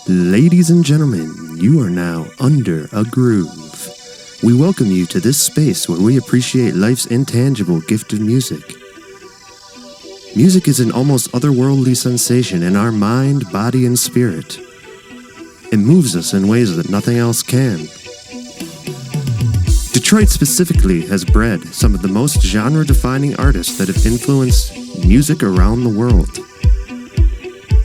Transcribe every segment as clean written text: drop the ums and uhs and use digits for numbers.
Ladies and gentlemen, you are now under a groove. We welcome you to this space where we appreciate life's intangible gift of music. Music is an almost otherworldly sensation in our mind, body, and spirit. It moves us in ways that nothing else can. Detroit specifically has bred some of the most genre-defining artists that have influenced music around the world.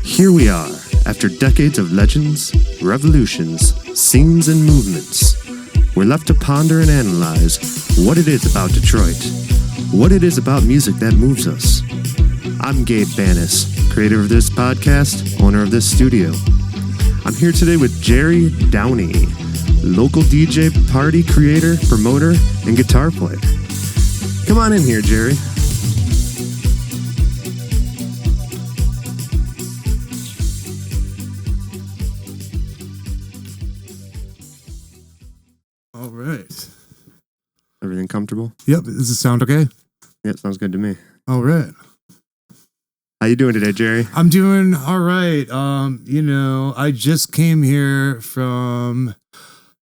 Here we are, after decades of legends, revolutions, scenes, and movements. We're left to ponder and analyze what it is about Detroit, what it is about music that moves us. I'm Gabe Banis, creator of this podcast, owner of this studio. I'm here today with Jerry Downey, local DJ, party creator, promoter, and guitar player. Come on in here, Jerry. All right. Everything comfortable? Yep. Does it sound okay? Yeah, sounds good to me. All right. How you doing today, Jerry? I'm doing all right. I just came here from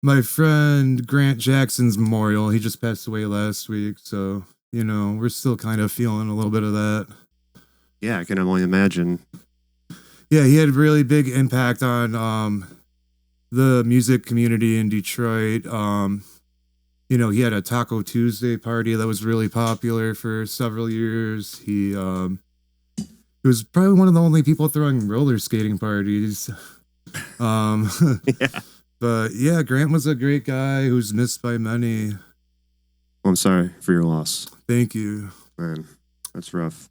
my friend Grant Jackson's memorial. He just passed away last week, so we're still kind of feeling a little bit of that. Yeah, I can only imagine. Yeah, he had a really big impact on the music community in Detroit. He had a Taco Tuesday party that was really popular for several years. He was probably one of the only people throwing roller skating parties. Yeah. But yeah, Grant was a great guy who's missed by many. Well, I'm sorry for your loss. Thank you. Man, that's rough.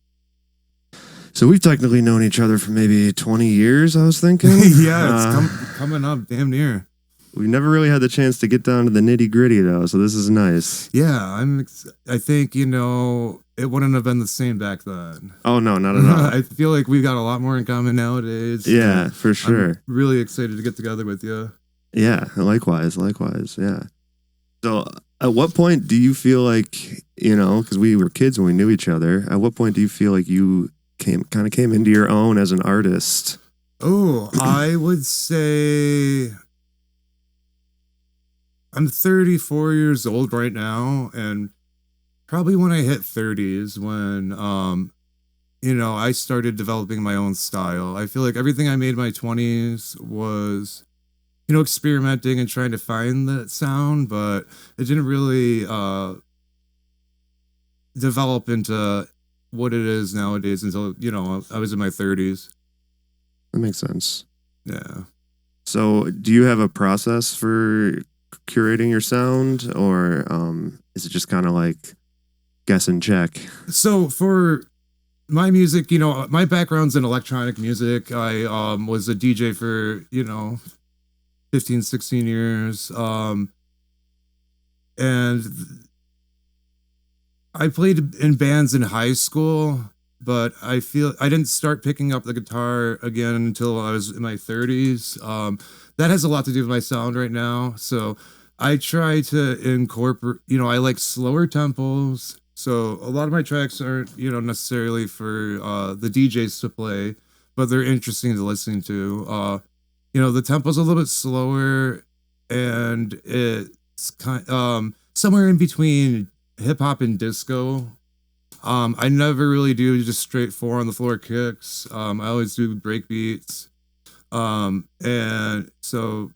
So we've technically known each other for maybe 20 years, I was thinking. Yeah, it's coming up damn near. We never really had the chance to get down to the nitty gritty though, so this is nice. Yeah, I think, it wouldn't have been the same back then. Oh, no, not at all. I feel like we've got a lot more in common nowadays. Yeah, for sure. I'm really excited to get together with you. Yeah, likewise, yeah. So at what point do you feel like, because we were kids when we knew each other, at what point do you feel like you came into your own as an artist? Oh, I would say I'm 34 years old right now, and probably when I hit 30 is when, I started developing my own style. I feel like everything I made in my 20s was, experimenting and trying to find that sound, but it didn't really develop into what it is nowadays until, I was in my 30s. That makes sense. Yeah. So do you have a process for curating your sound, or is it just kind of like guess and check? So for my music, my background's in electronic music. I was a DJ for 15, 16 years, and I played in bands in high school, but I feel I didn't start picking up the guitar again until I was in my 30s. That has a lot to do with my sound right now. So I try to incorporate, I like slower tempos. So a lot of my tracks aren't, necessarily for the DJs to play, but they're interesting to listen to. The tempo's a little bit slower, and it's somewhere in between hip hop and disco. I never really do just straight 4 on the floor kicks. I always do break beats. And so,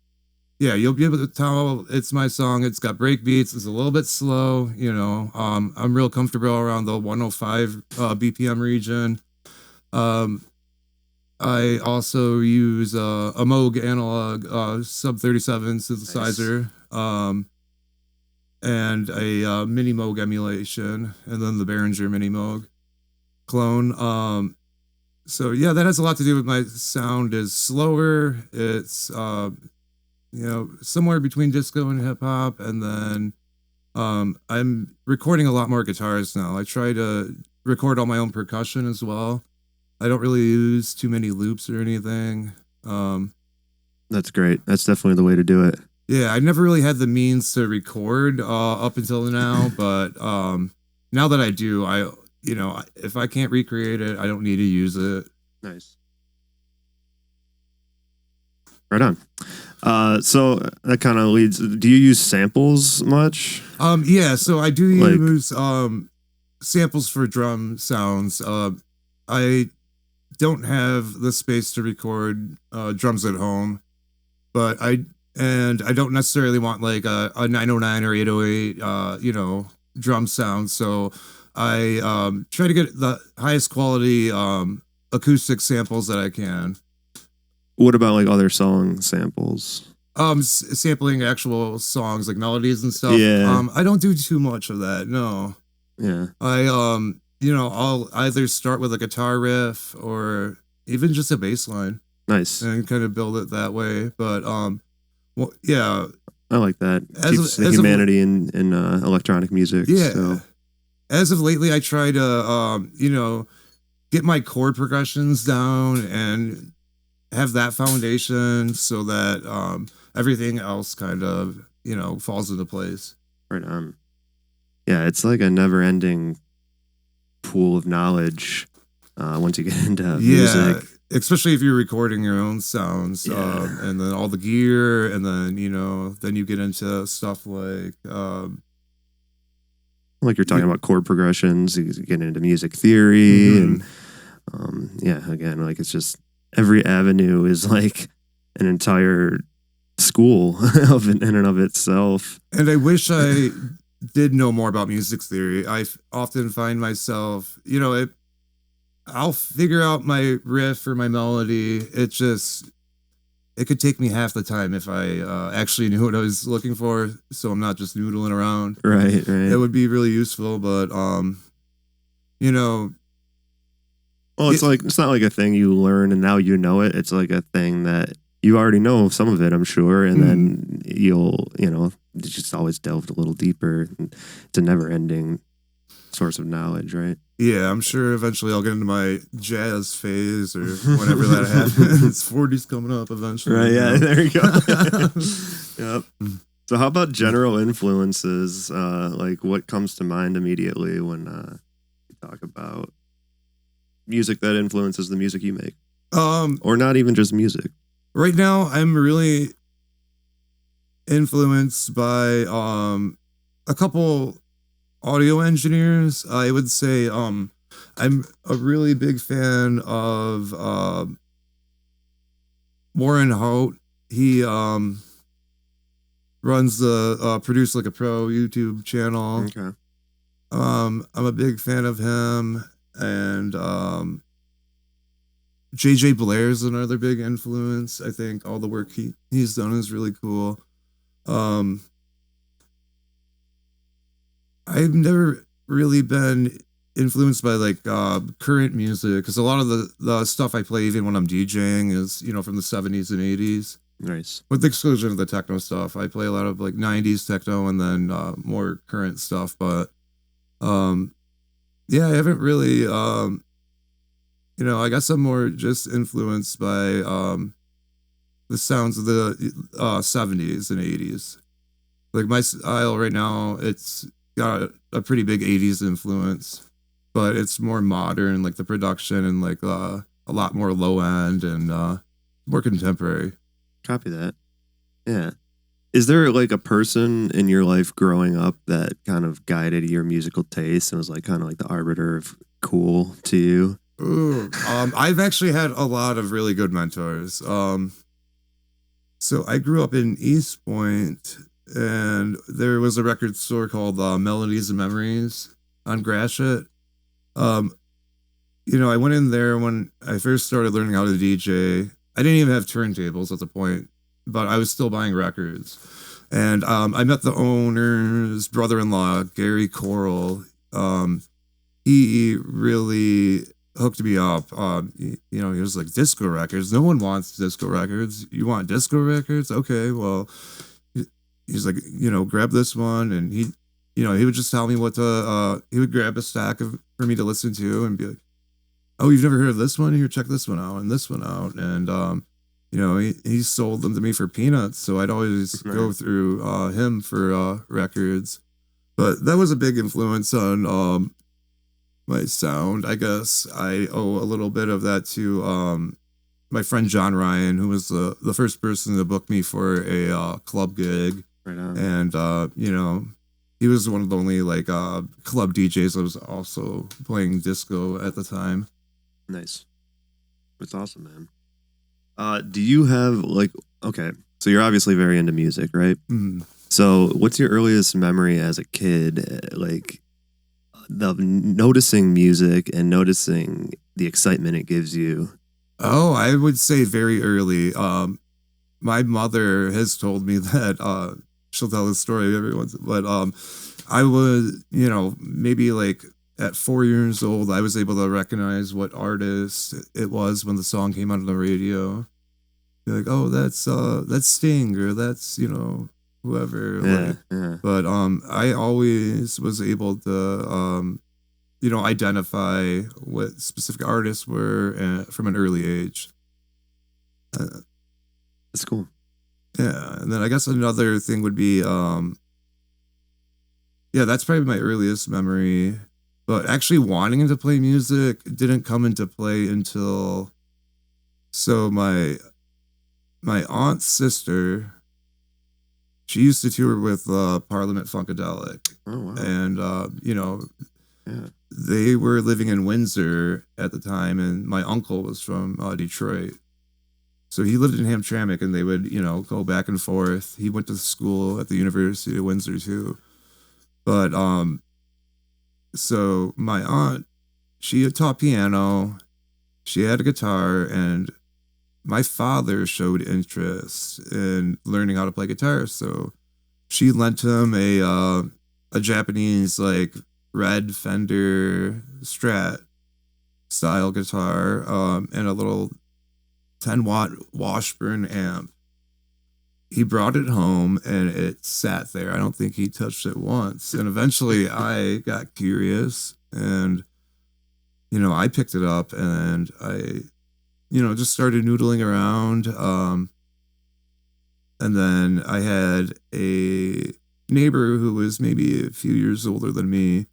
yeah, you'll be able to tell it's my song. It's got break beats. It's a little bit slow, I'm real comfortable around the 105 BPM region. I also use a Moog analog sub 37 synthesizer. Nice. And a mini Moog emulation, and then the Behringer mini Moog clone. So yeah, that has a lot to do with my sound is slower. It's somewhere between disco and hip hop, and then I'm recording a lot more guitars now. I try to record all my own percussion as well. I don't really use too many loops or anything. That's great. That's definitely the way to do it. Yeah, I never really had the means to record up until now, but now that I do, if I can't recreate it, I don't need to use it. Nice. Right on. So that kind of leads. Do you use samples much? Yeah, so I do Like- use samples for drum sounds. I don't have the space to record drums at home, but I don't necessarily want like a 909 or 808 drum sound. So I try to get the highest quality acoustic samples that I can. What about like other song samples? Sampling actual songs like melodies and stuff. Yeah. I don't do too much of that. No. Yeah. I'll either start with a guitar riff or even just a bass line Nice. and kind of build it that way. But well, yeah, I like that. As Keeps of- the as of- humanity in electronic music. yeah. So. As of lately, I try to get my chord progressions down and have that foundation so that everything else kind of falls into place. Right on. Yeah, it's like a never-ending pool of knowledge once you get into music. Especially if you're recording your own sounds, Yeah. and then all the gear, and then then you get into stuff like Like you're talking about chord progressions, you get into music theory, Mhm. and again, like it's just every avenue is like an entire school in and of itself. And I wish I did know more about music theory. I often find myself, I'll figure out my riff or my melody. It could take me half the time if I actually knew what I was looking for, so I'm not just noodling around. Right. It would be really useful, but Well, it's like it's not like a thing you learn and now you know it. It's like a thing that you already know some of it, I'm sure, and then you'll just always delved a little deeper. And it's a never-ending source of knowledge, right? yeah, I'm sure eventually I'll get into my jazz phase or whenever that happens. 40's coming up eventually. Right. Yeah. you know? There you go. Yep. So, how about general influences? Like, what comes to mind immediately when you talk about music that influences the music you make, or not even just music? Right now, I'm really influenced by a couple audio engineers. I would say I'm a really big fan of Warren Hout. He runs the Produce Like a Pro YouTube channel. Okay. I'm a big fan of him, and JJ Blair's another big influence. I think all the work he's done is really cool. I've never really been influenced by like current music because a lot of the stuff I play even when I'm DJing is from the 70s and 80s. Nice. With the exclusion of the techno stuff, I play a lot of like 90s techno and then more current stuff. But yeah, I haven't really I guess I'm more just influenced by the sounds of the 70s and 80s. Like my style right now, it's got a pretty big 80s influence, but it's more modern, like the production and like a lot more low end and more contemporary. Copy that. Yeah. Is there like a person in your life growing up that kind of guided your musical taste and was like kind of like the arbiter of cool to you? Ooh, I've actually had a lot of really good mentors. So I grew up in East Point, and there was a record store called Melodies and Memories on Gratiot. I went in there when I first started learning how to DJ. I didn't even have turntables at the point, but I was still buying records. And I met the owner's brother-in-law, Gary Coral. He really hooked me up. He was like, disco records. No one wants disco records. You want disco records? Okay, well, he's like, grab this one, and he would just tell me what to. He would grab a stack for me to listen to, and be like, oh, you've never heard of this one? Here, check this one out, and this one out, and he sold them to me for peanuts. So I'd always go through him for records, but that was a big influence on my sound. I guess I owe a little bit of that to my friend John Ryan, who was the first person to book me for a club gig. Right on. And, you know, he was one of the only like club DJs that was also playing disco at the time. Nice. That's awesome, man. Do you have like, okay, so you're obviously very into music, right? Mm. So what's your earliest memory as a kid, like of noticing music and noticing the excitement it gives you? Oh, I would say very early. My mother has told me that she'll tell this story every once, but I was, you know, maybe like at 4 years old, I was able to recognize what artist it was when the song came out on the radio. Be like, oh, that's Sting, or that's, you know, whoever. Yeah, Like, yeah. but I always was able to you know, identify what specific artists were from an early age. That's cool. Yeah, and then I guess another thing would be yeah, that's probably my earliest memory. But actually wanting to play music didn't come into play until so my aunt's sister, she used to tour with Parliament Funkadelic. Oh, wow. And you know, Yeah. they were living in Windsor at the time, and my uncle was from Detroit. So he lived in Hamtramck, and they would, you know, go back and forth. He went to school at the University of Windsor too. But so my aunt, she had taught piano, she had a guitar, and my father showed interest in learning how to play guitar. So she lent him a Japanese like red Fender Strat style guitar and a little 10-watt Washburn amp. He brought it home and it sat there. I don't think he touched it once. And eventually I got curious and, you know, I picked it up and I, you know, just started noodling around. And then I had a neighbor who was maybe a few years older than me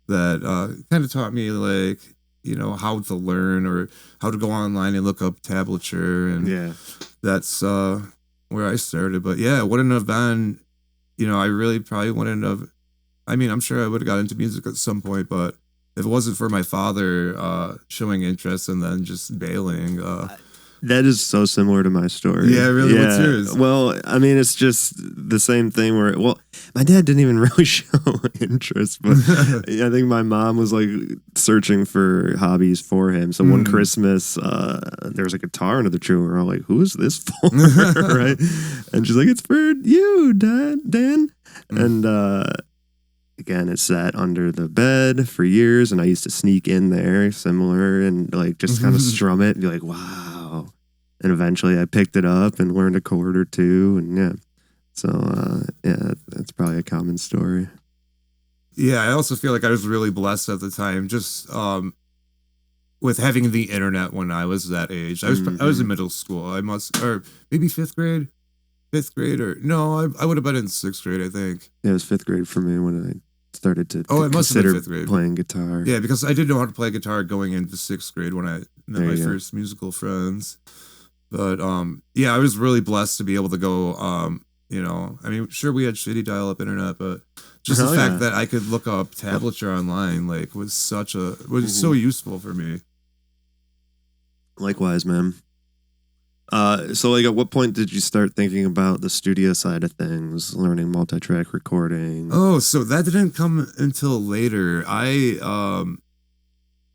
that kind of taught me, like, you know, how to learn or how to go online and look up tablature. And Yeah. that's where I started. But yeah, it wouldn't have been, you know, I really probably wouldn't have. I mean, I'm sure I would have got into music at some point, but if it wasn't for my father showing interest and then just bailing. That is so similar to my story. Yeah, really? What's yours? Well, I mean, it's just the same thing where, well, my dad didn't even really show interest, but I think my mom was like searching for hobbies for him. So one Christmas, there was a guitar under the tree. We're all like, who is this for? Right? And she's like, it's for you, Dan. And again, it sat under the bed for years, and I used to sneak in there, similar, and like just kind of strum it and be like, wow. And eventually I picked it up and learned a chord or two, and yeah. So yeah, that's probably a common story. Yeah, I also feel like I was really blessed at the time, just with having the internet when I was that age. I was in middle school. Or maybe fifth grade, or no, I would have been in sixth grade, I think. Yeah, it was fifth grade for me when I started to it must have been consider fifth grade. playing guitar. Yeah, because I didn't know how to play guitar going into sixth grade when I met my first musical friends. But yeah, I was really blessed to be able to go. You know, I mean, sure, we had shitty dial-up internet, but just the fact that I could look up tablature online, like, was so useful for me. Likewise, man. So, like, at what point did you start thinking about the studio side of things, learning multi-track recording? Oh, so that didn't come until later.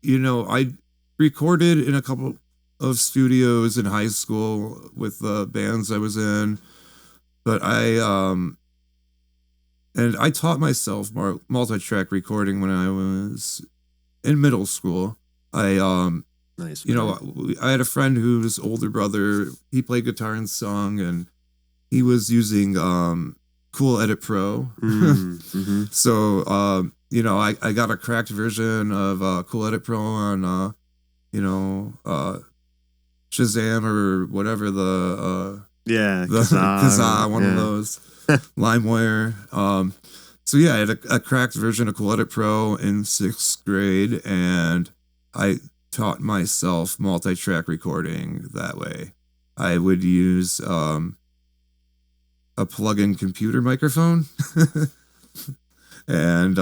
You know, I recorded in a couple of studios in high school with the bands I was in, but and I taught myself multi-track recording when I was in middle school. Nice. You know, I had a friend whose older brother, he played guitar and sung, and he was using Cool Edit Pro. So, you know, I got a cracked version of Cool Edit Pro on, you know, Shazam or whatever Kazaa, one of those, LimeWire. So yeah, I had a cracked version of Cool Edit Pro in sixth grade, and I taught myself multi-track recording that way. I would use a plug-in computer microphone. And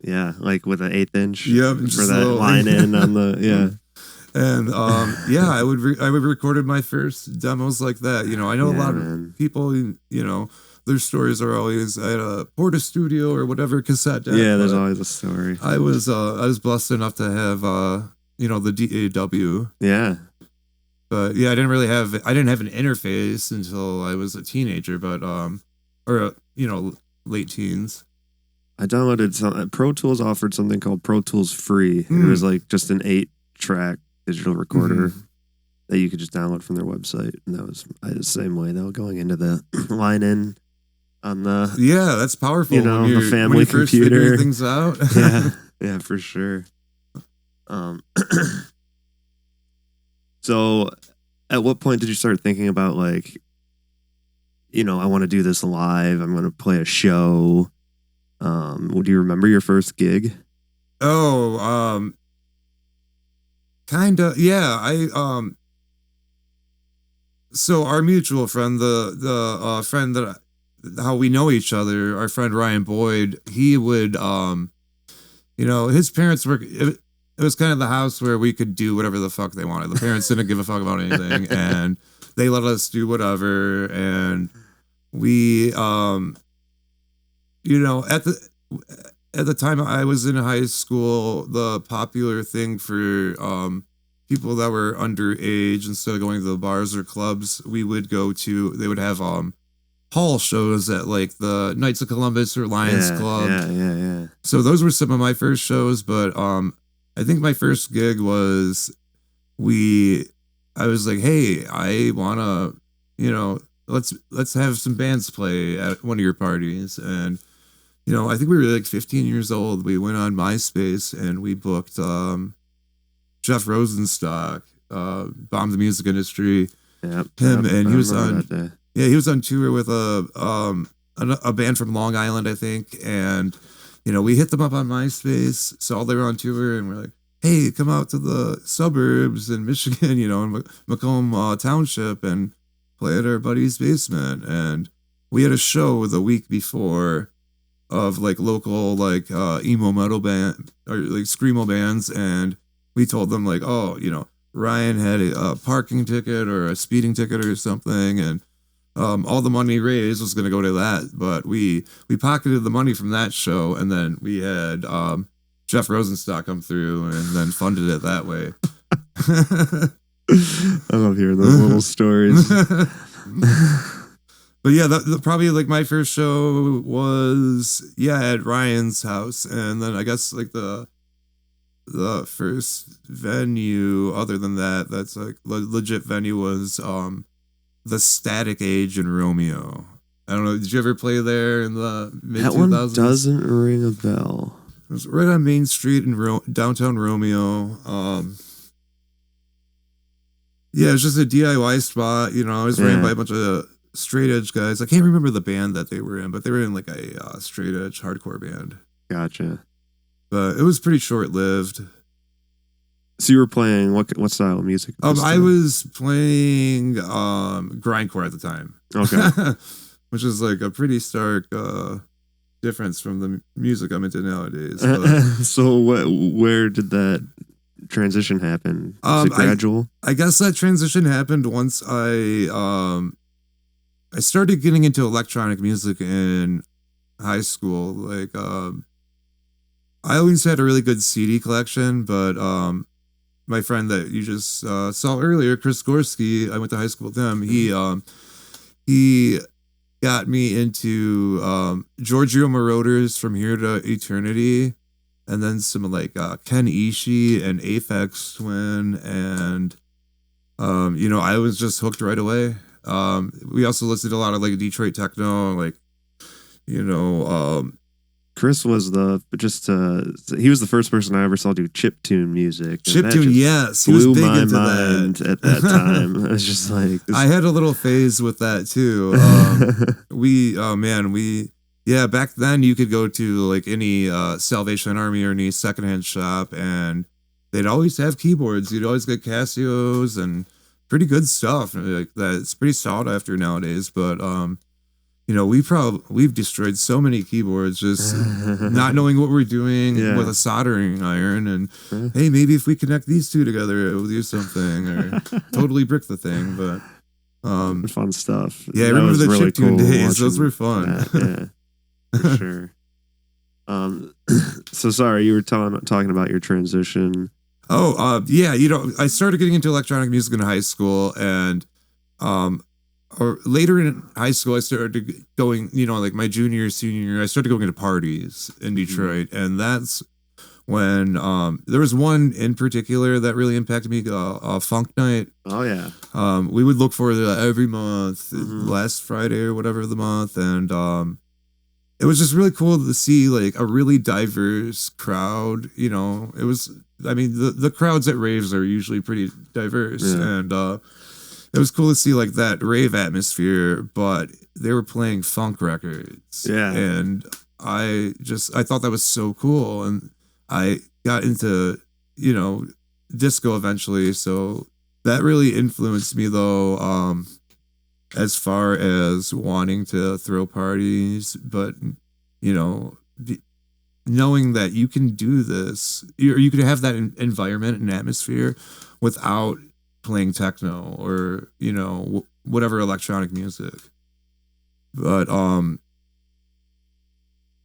yeah, like with an 1/8 inch for that line in on the And yeah, I would recorded my first demos like that. You know, I know a lot of people. You know, their stories are always at a Porta Studio or whatever cassette deck. Yeah, there's always a story. I was blessed enough to have you know, the DAW. Yeah. But yeah, I didn't have an interface until I was a teenager, but you know, late teens. I downloaded Pro Tools offered something called Pro Tools Free. It was like just an 8-track digital recorder that you could just download from their website, and that was the same way though, going into the line in on the that's powerful. You know, the family computer. Things out. yeah, for sure. So, at what point did you start thinking about, like, you know, I want to do this live? I'm going to play a show. Do you remember your first gig? Oh, kind of. Yeah, so our mutual friend, the friend that how we know each other, our friend Ryan Boyd, he would, you know, his parents were. It was kind of the house where we could do whatever the fuck they wanted. The parents didn't give a fuck about anything, and they let us do whatever. And we, you know, at the time I was in high school, the popular thing for people that were underage, instead of going to the bars or clubs, we would go to. They would have hall shows at like the Knights of Columbus or Lions Club. Yeah. So those were some of my first shows, but I think my first gig was I was like, hey, I wanna, you know, let's have some bands play at one of your parties. And, you know, I think we were like 15 years old. We went on MySpace and we booked Jeff Rosenstock, Bomb the Music Industry. Yeah. Him, and he was on he was on tour with a band from Long Island, I think, and you know, we hit them up on MySpace, saw they were on tour, and we're like, hey, come out to the suburbs in Michigan, you know, in Macomb Township, and play at our buddy's basement. And we had a show the week before of like local like emo metal band or like screamo bands, and we told them like, oh, you know, Ryan had a parking ticket or a speeding ticket or something, and all the money raised was going to go to that, but we pocketed the money from that show, and then we had Jeff Rosenstock come through and then funded it that way. I love hearing those little stories. But yeah, probably like my first show was at Ryan's house, and then I guess like the first venue other than that's like legit venue was the Static Age in Romeo. I don't know. Did you ever play there in the mid 2000s? That one doesn't ring a bell. It was right on Main Street in downtown Romeo. Yeah, it was just a DIY spot. You know, it was ran by a bunch of straight edge guys. I can't remember the band that they were in, but they were in like a straight edge hardcore band. Gotcha. But it was pretty short lived. So you were playing what style of music? I was playing grindcore at the time. Okay. Which is like a pretty stark difference from the music I'm into nowadays. So where did that transition happen? Was it gradual? I guess that transition happened once I started getting into electronic music in high school. Like I always had a really good CD collection, but my friend that you just saw earlier, Chris Gorski, I went to high school with him. He got me into Giorgio Moroder's From Here to Eternity, and then some like Ken Ishii and Aphex Twin, and you know, I was just hooked right away. We also listened to a lot of like Detroit techno, like, you know, Chris was he was the first person I ever saw do chiptune music. Chiptune, yes, he was big into that at that time. I was just like, I had a little phase with that too. Back then you could go to like any Salvation Army or any secondhand shop, and they'd always have keyboards. You'd always get Casios and pretty good stuff like that. It's pretty sought after nowadays. But you know, we've destroyed so many keyboards just not knowing what we're doing with a soldering iron. And hey, maybe if we connect these two together, it will do something, or totally brick the thing. But fun stuff. Yeah, I remember the really chiptune days. Those were fun. That, yeah, for sure. So sorry, you were talking about your transition. Oh, yeah, you know, I started getting into electronic music in high school, and or later in high school, I started going, you know, like my junior, senior year, I started going to parties in Detroit, and that's when there was one in particular that really impacted me, Funk Night. Oh yeah. We would look for that every month, last Friday or whatever of the month, and it was just really cool to see like a really diverse crowd. You know, it was, I mean, the crowds at raves are usually pretty diverse, and it was cool to see like that rave atmosphere, but they were playing funk records. Yeah. And I thought that was so cool. And I got into, you know, disco eventually. So that really influenced me though, as far as wanting to throw parties, but, you know, knowing that you can do this, or you could have that environment and atmosphere without playing techno or, you know, whatever electronic music. But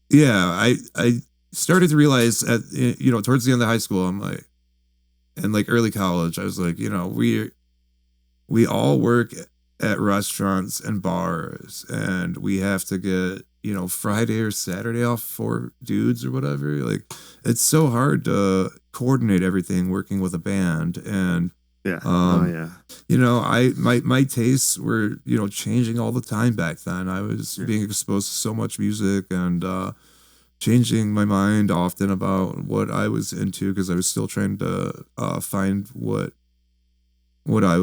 yeah, I started to realize at, you know, towards the end of high school, I'm like, and like early college, I was like, you know, we all work at restaurants and bars, and we have to get, you know, Friday or Saturday off for dudes or whatever. Like, it's so hard to coordinate everything working with a band. And you know, my tastes were, you know, changing all the time back then. I was being exposed to so much music, and changing my mind often about what I was into, because I was still trying to find what I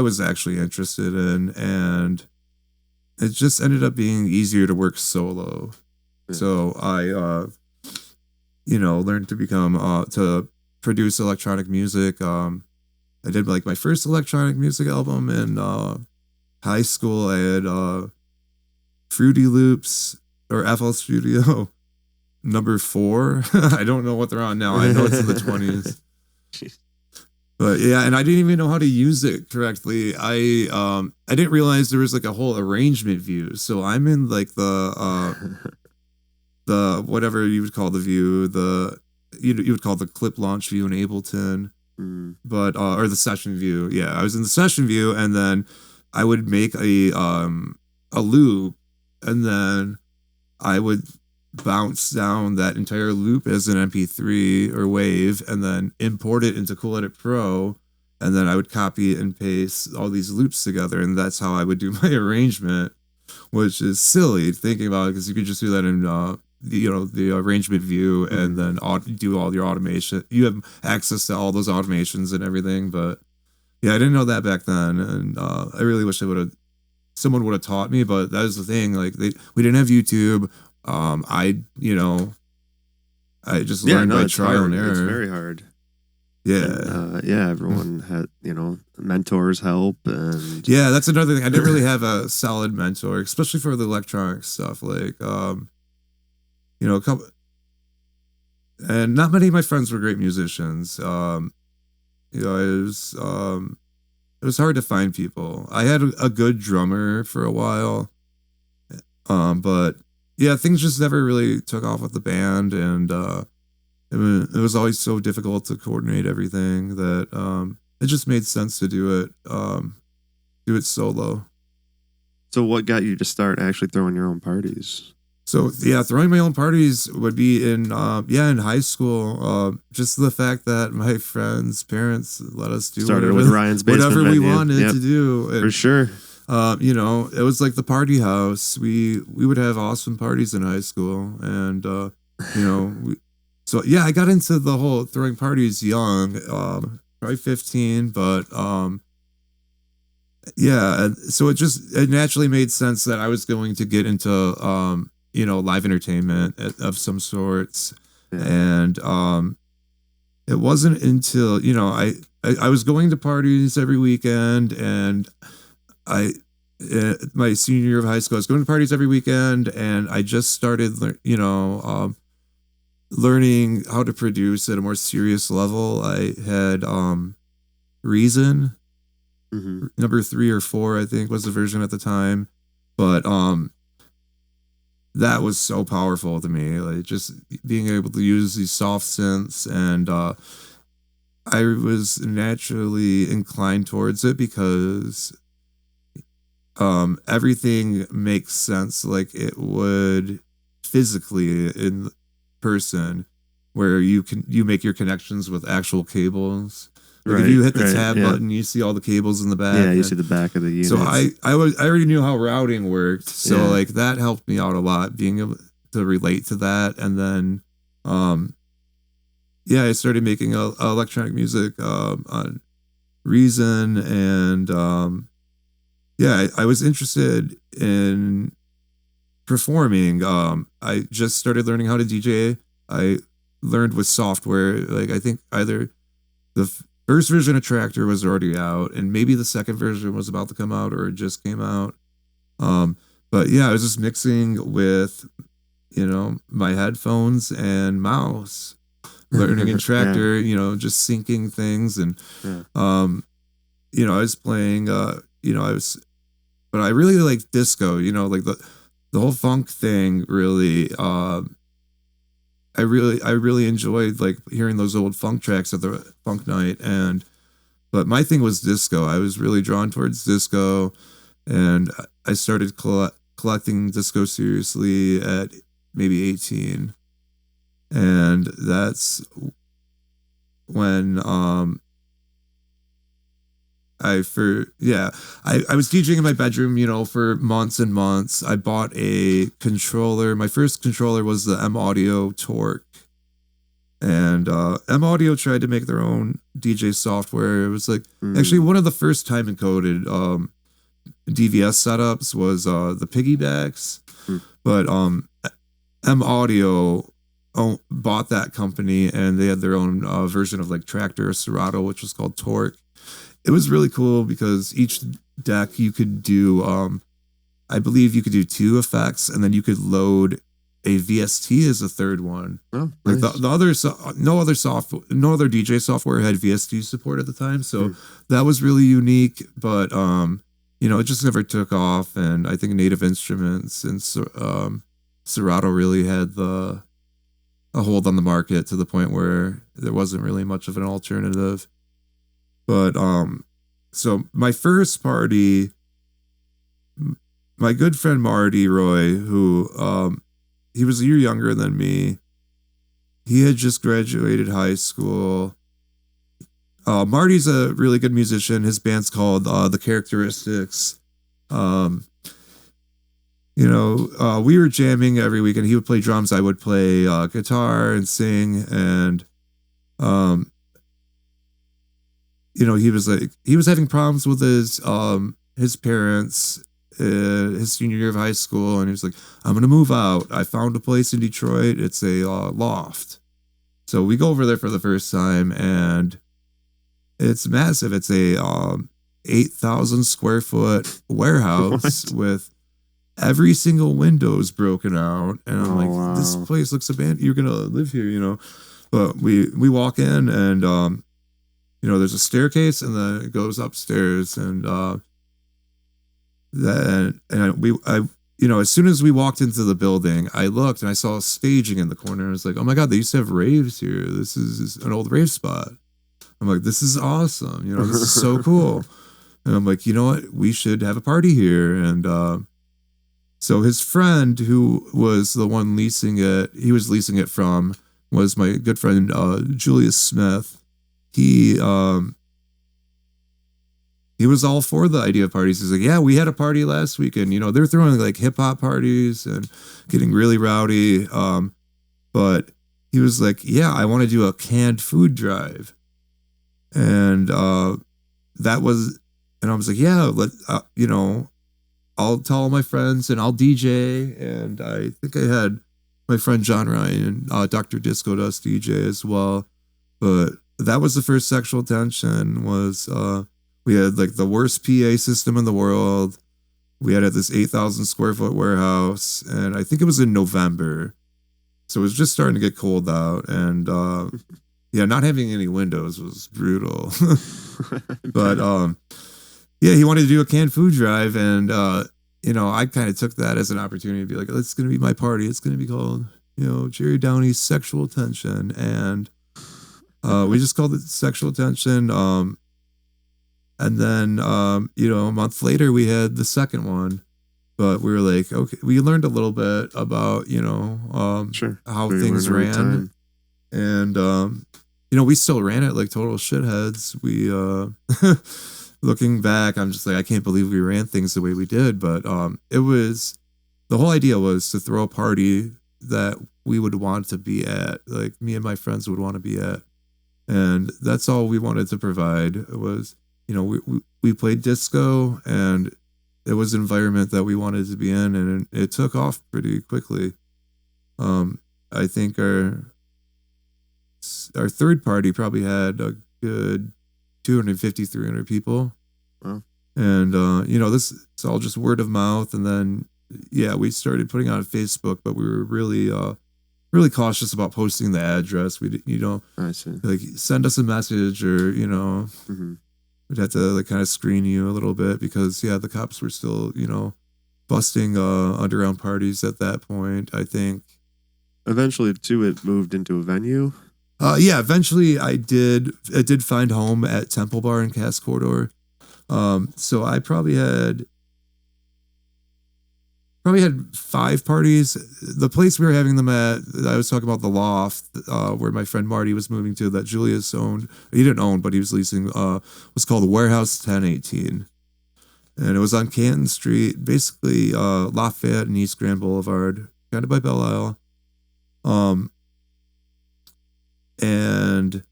was actually interested in, and it just ended up being easier to work solo. So I you know, learned to become to produce electronic music. I did like my first electronic music album in high school. I had Fruity Loops or FL Studio number 4. I don't know what they're on now. I know it's in the 20s. But yeah, and I didn't even know how to use it correctly. I didn't realize there was like a whole arrangement view. So I'm in like the whatever you would call the view, you would call the clip launch view in Ableton. But or the session view. Yeah, I was in the session view, and then I would make a loop, and then I would bounce down that entire loop as an MP3 or wave, and then import it into Cool Edit Pro, and then I would copy and paste all these loops together, and that's how I would do my arrangement, which is silly thinking about it, because you could just do that in you know, the arrangement view, and then do all your automation. You have access to all those automations and everything. But yeah, I didn't know that back then, and I really wish someone would have taught me. But that was the thing. Like we didn't have YouTube. I just learned by trial and error. It's very hard. Yeah. And, everyone had, you know, mentors help, and yeah, that's another thing. I didn't really have a solid mentor, especially for the electronic stuff. Like you know, and not many of my friends were great musicians. You know, it was hard to find people. I had a good drummer for a while, but yeah, things just never really took off with the band, and it was always so difficult to coordinate everything that it just made sense to do it solo. So what got you to start actually throwing your own parties? So yeah, throwing my own parties would be in high school. Just the fact that my friends' parents let us do whatever we wanted to do. And, for sure. You know, it was like the party house. We would have awesome parties in high school, and you know, so yeah, I got into the whole throwing parties young, probably 15, but yeah, and so it naturally made sense that I was going to get into you know, live entertainment of some sorts. And it wasn't until, I was going to parties every weekend, and I my senior year of high school, I was going to parties every weekend, and I just started, learning how to produce at a more serious level. I had Reason, number 3 or 4, I think was the version at the time, but that was so powerful to me. Like just being able to use these soft synths, and I was naturally inclined towards it because everything makes sense like it would physically in person, where you make your connections with actual cables. Like if you hit the tab button, you see all the cables in the back. Yeah, you see the back of the unit. So I already knew how routing worked. So like that helped me out a lot, being able to relate to that. And then I started making electronic music on Reason, and I was interested in performing. I just started learning how to DJ. I learned with software. Like I think either the first version of Tractor was already out, and maybe the second version was about to come out, or it just came out. But I was just mixing with, my headphones and mouse, learning in Tractor, just syncing things, and I was playing. But I really like disco. Like the whole funk thing. Really, I really enjoyed like hearing those old funk tracks at the funk night, but my thing was disco. I was really drawn towards disco, and I started collecting disco seriously at maybe 18, and that's when I was DJing in my bedroom, for months and months. I bought a controller. My first controller was the M Audio Torque. And M Audio tried to make their own DJ software. It was like actually one of the first time encoded DVS setups was the Piggybacks. But M Audio bought that company, and they had their own version of like Tractor or Serato, which was called Torque. It was really cool because each deck you could do, I believe you could do 2 effects, and then you could load a VST as a third one. Oh, like nice. no other DJ software had VST support at the time, so that was really unique. But it just never took off, and I think Native Instruments and Serato really had a hold on the market to the point where there wasn't really much of an alternative. But so my first party, my good friend Marty Roy, who he was a year younger than me. He had just graduated high school. Marty's a really good musician. His band's called The Characteristics. We were jamming every weekend. He would play drums, I would play guitar and sing, and he was having problems with his parents his senior year of high school, and he was like, I'm gonna move out. I found a place in Detroit. It's a loft. So we go over there for the first time, and it's massive. It's a 8,000 square foot warehouse with every single window's broken out, and I'm like, wow. This place looks abandoned. You're gonna live here, But we walk in, and there's a staircase, and then it goes upstairs, and as soon as we walked into the building, I looked and I saw staging in the corner. I was like, oh my God, they used to have raves here. This is an old rave spot. I'm like, this is awesome. This is so cool. And I'm like, you know what? We should have a party here. And so his friend, who was the one leasing it, was my good friend, Julius Smith. He was all for the idea of parties. He's like, yeah, we had a party last weekend. They're throwing like hip hop parties and getting really rowdy. But he was like, yeah, I want to do a canned food drive. And I was like, yeah, I'll tell all my friends and I'll DJ. And I think I had my friend John Ryan, Dr. Disco Dust DJ as well. But that was the first sexual tension. Was we had like the worst PA system in the world. We had at this 8,000 square foot warehouse, and I think it was in November, so it was just starting to get cold out, and yeah, not having any windows was brutal. But yeah, he wanted to do a canned food drive, and I kind of took that as an opportunity to be like, it's going to be my party. It's going to be called, Jerry Downey's Sexual Tension, and we just called it Sexual Tension. And then a month later we had the second one, but we were like, okay, we learned a little bit about Sure. how We things learned over ran, time. and we still ran it like total shitheads. We looking back, I'm just like, I can't believe we ran things the way we did. But it was, the whole idea was to throw a party that we would want to be at, like me and my friends would want to be at, and that's all we wanted to provide. It was, we played disco, and it was an environment that we wanted to be in, and it took off pretty quickly. I think our third party probably had a good 250, 300 people. Wow. And, this is all just word of mouth. And then, yeah, we started putting on Facebook, but we were really, really cautious about posting the address. We, I see. like send us a message, or, Mm-hmm. we'd have to like kind of screen you a little bit, because, yeah, the cops were still, busting underground parties at that point, I think. Eventually, too, it moved into a venue. Yeah, eventually I did find home at Temple Bar in Cass Corridor. So I probably had 5 parties. The place we were having them at, I was talking about the loft, where my friend Marty was moving to, that Julius owned. He didn't own, but he was leasing, was called Warehouse 1018. And it was on Canton Street, basically Lafayette and East Grand Boulevard, kind of by Belle Isle. And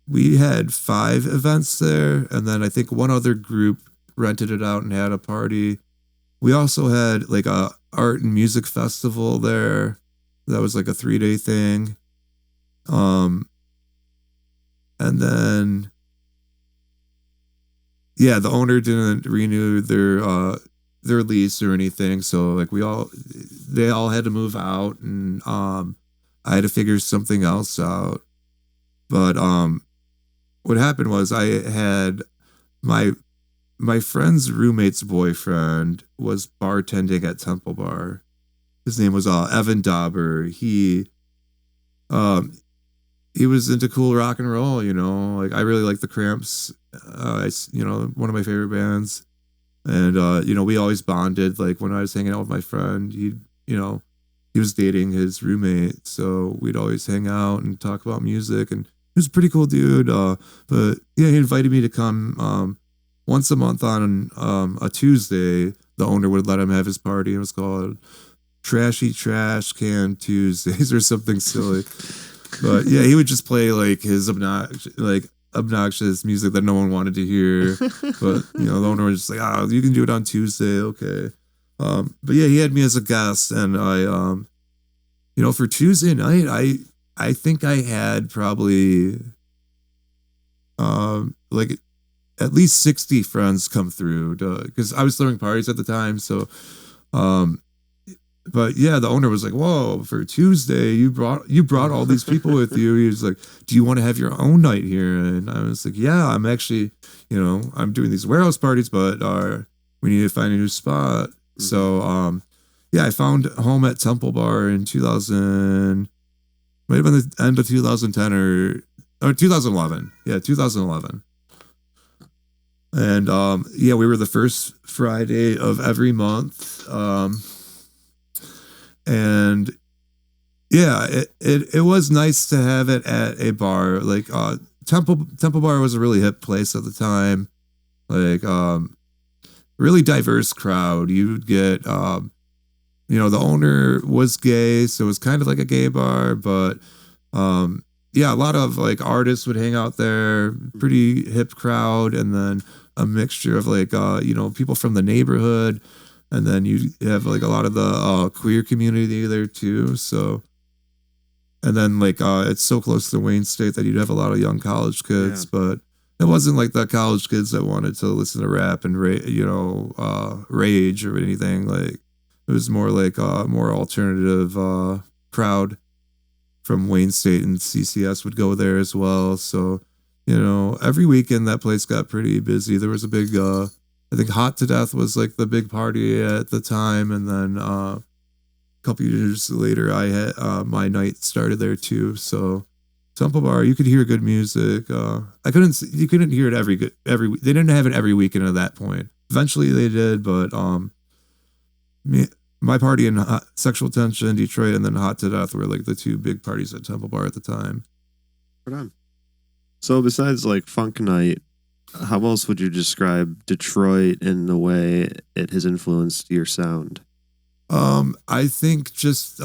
we had 5 events there, and then I think one other group rented it out and had a party. We also had like a art and music festival there. That was like a 3-day thing. And then, yeah, the owner didn't renew their lease or anything, so like they all had to move out, and I had to figure something else out. But what happened was, I had my friend's roommate's boyfriend was bartending at Temple Bar. His name was Evan Dauber. He was into cool rock and roll, like I really like the Cramps, one of my favorite bands. And we always bonded. Like when I was hanging out with my friend, he was dating his roommate, so we'd always hang out and talk about music, and he was a pretty cool dude. But yeah, he invited me to come once a month on a Tuesday. The owner would let him have his party. It was called Trashy Trash Can Tuesdays or something silly. But yeah, he would just play like his obnoxious music that no one wanted to hear. But the owner was just like, you can do it on Tuesday, okay. But yeah, he had me as a guest, and I for Tuesday night, I think I had probably like at least 60 friends come through, because I was throwing parties at the time. So but yeah, the owner was like, whoa, for Tuesday you brought all these people with you. He was like, do you want to have your own night here? And I was like, yeah, I'm actually, I'm doing these warehouse parties, but we need to find a new spot. Mm-hmm. So yeah, I found home at Temple Bar in 2000, might have been the end of 2010 or 2011. Yeah, 2011. And yeah, we were the first Friday of every month. And yeah, it was nice to have it at a bar. Like Temple Bar was a really hip place at the time. Like really diverse crowd. You'd get the owner was gay, so it was kind of like a gay bar, but yeah, a lot of like artists would hang out there, pretty hip crowd, and then a mixture of like people from the neighborhood, and then you have like a lot of the queer community there too. So And then like it's so close to Wayne State that you'd have a lot of young college kids, but it wasn't like the college kids that wanted to listen to rap and rage or anything. Like it was more like a more alternative crowd from Wayne State, and CCS would go there as well. So, every weekend that place got pretty busy. There was a big, I think Hot to Death was like the big party at the time. And then a couple years later, I had my night started there too. So Temple Bar, you could hear good music. You couldn't hear it every they didn't have it every weekend at that point. Eventually they did, but my party and Sexual Tension, Detroit, and then Hot to Death were like the two big parties at Temple Bar at the time. Right on. So besides like Funk Night, how else would you describe Detroit in the way it has influenced your sound? I think just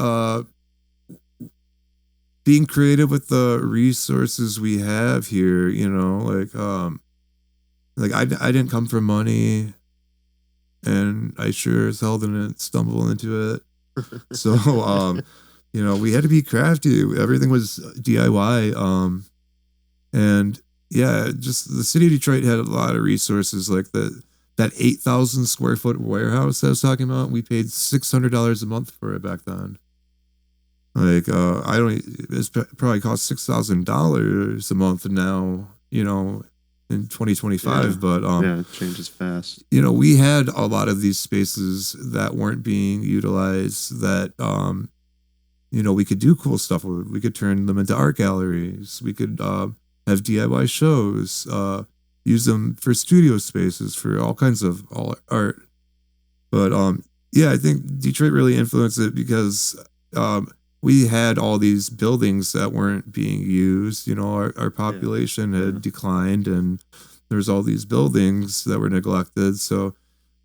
being creative with the resources we have here, like I didn't come from money, and I sure as hell didn't stumble into it. So, we had to be crafty. Everything was DIY. And yeah, just the city of Detroit had a lot of resources, like that 8,000 square foot warehouse I was talking about. We paid $600 a month for it back then. Like, it's probably cost $6,000 a month now, in 2025, but it changes fast. We had a lot of these spaces that weren't being utilized that we could do cool stuff with. We could turn them into art galleries. We could have DIY shows, use them for studio spaces, for all kinds of art. But I think Detroit really influenced it because we had all these buildings that weren't being used. Our population had declined, and there's all these buildings that were neglected. So,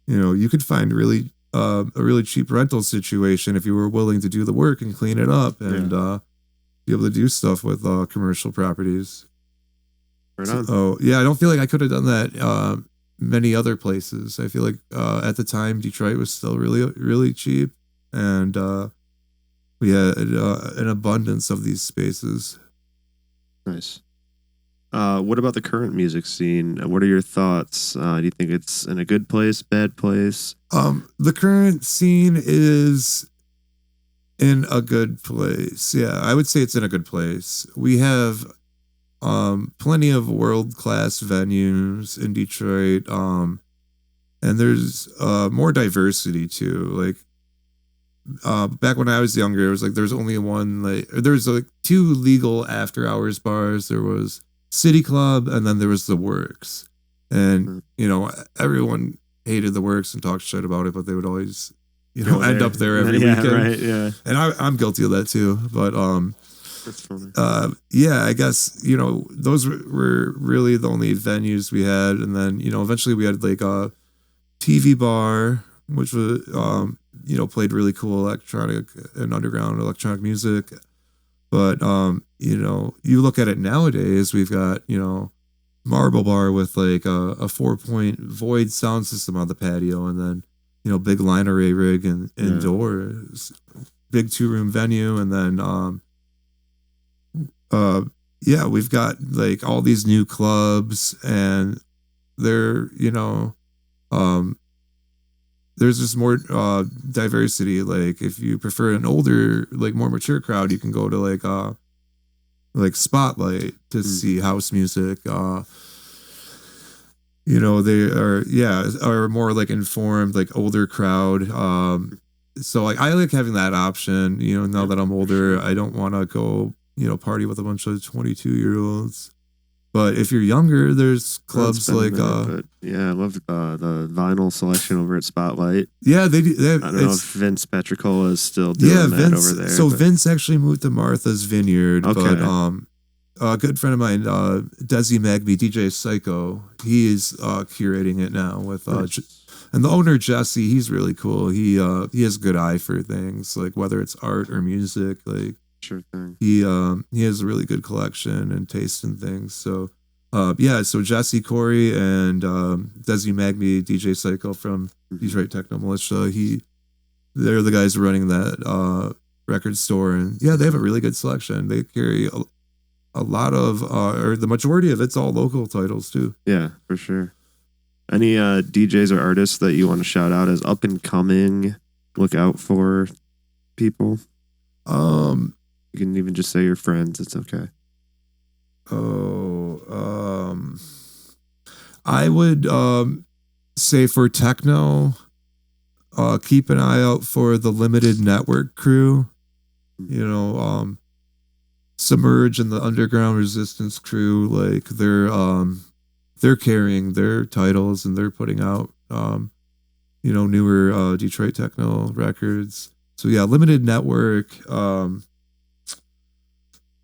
you could find a really cheap rental situation if you were willing to do the work and clean it up and be able to do stuff with commercial properties. Right on. So, I don't feel like I could have done that many other places. I feel like at the time Detroit was still really, really cheap, and we had an abundance of these spaces. Nice. What about the current music scene? What are your thoughts? Do you think it's in a good place, bad place? The current scene is in a good place. Yeah, I would say it's in a good place. We have plenty of world-class venues in Detroit, and there's more diversity too. Like, back when I was younger, it was like there's only there's like two legal after-hours bars. There was City Club, and then there was the Works. And everyone hated the Works and talked shit about it, but they would always end up there every weekend. Right, yeah. And I'm guilty of that too. But that's funny. I guess those were really the only venues we had. And then eventually we had like a TV bar, which was played really cool electronic and underground electronic music. But you look at it nowadays, we've got Marble Bar with like a 4-point Void sound system on the patio, and then big line array rig and indoors, big 2-room venue, and then we've got like all these new clubs, and they're there's just more diversity. Like if you prefer an older, like more mature crowd, you can go to like Spotlight to see house music. They are more like informed, like older crowd. So like I like having that option. Now that I'm older, I don't want to go party with a bunch of 22-year-olds. But if you're younger, there's clubs like I love the vinyl selection over at Spotlight. Yeah, they do. I don't know if Vince Petricola is still doing that over there. So Vince actually moved to Martha's Vineyard, but a good friend of mine, Desi Magby, DJ Psycho, he is curating it now with and the owner Jesse. He's really cool. He has a good eye for things, like whether it's art or music, like. Sure thing. He has a really good collection and taste in things. So so Jesse Corey and Desi Magby, DJ Psycho from Detroit Techno Militia, they're the guys running record store, and yeah, they have a really good selection. They carry a lot of, or the majority of it's all local titles too. Yeah, for sure. Any DJs or artists that you want to shout out as up and coming? Look out for people. You can even just say your friends. It's okay. I would say for techno, keep an eye out for the Limited Network crew. You know, Submerge and the Underground Resistance crew, like they're carrying their titles and they're putting out newer Detroit techno records. So yeah, Limited Network.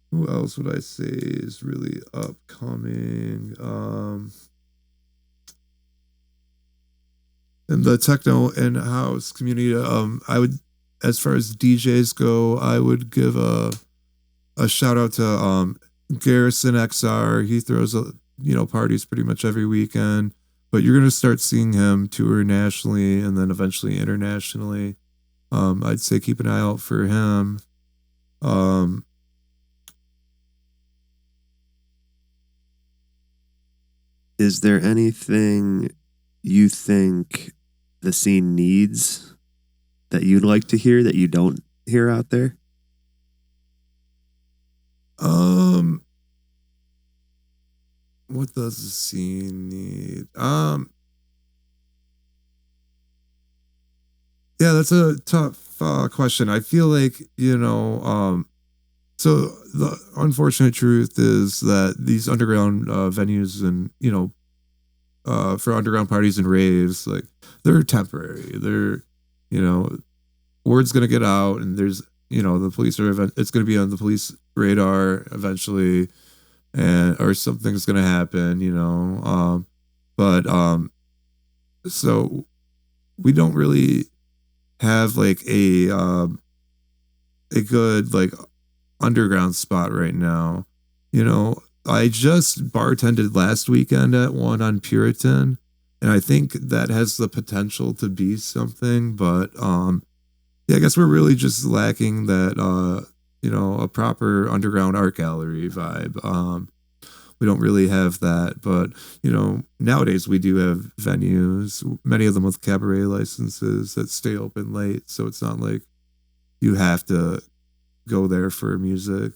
Who else would I say is really upcoming? In the techno and house community, I would, as far as DJs go, I would give a shout out to Garrison XR. He throws parties pretty much every weekend, but you're gonna start seeing him tour nationally and then eventually internationally. I'd say keep an eye out for him. Is there anything you think the scene needs that you'd like to hear that you don't hear out there? What does the scene need? Yeah, that's a tough question. I feel like, so the unfortunate truth is that these underground venues and, for underground parties and raves, like they're temporary. They're, word's going to get out and there's, the police it's going to be on the police radar eventually, or something's going to happen, so we don't really have like a good like underground spot right now. I just bartended last weekend at one on Puritan, and I think that has the potential to be something, but yeah, I guess we're really just lacking that a proper underground art gallery vibe. We don't really have that, but nowadays we do have venues, many of them with cabaret licenses that stay open late, so it's not like you have to go there for music.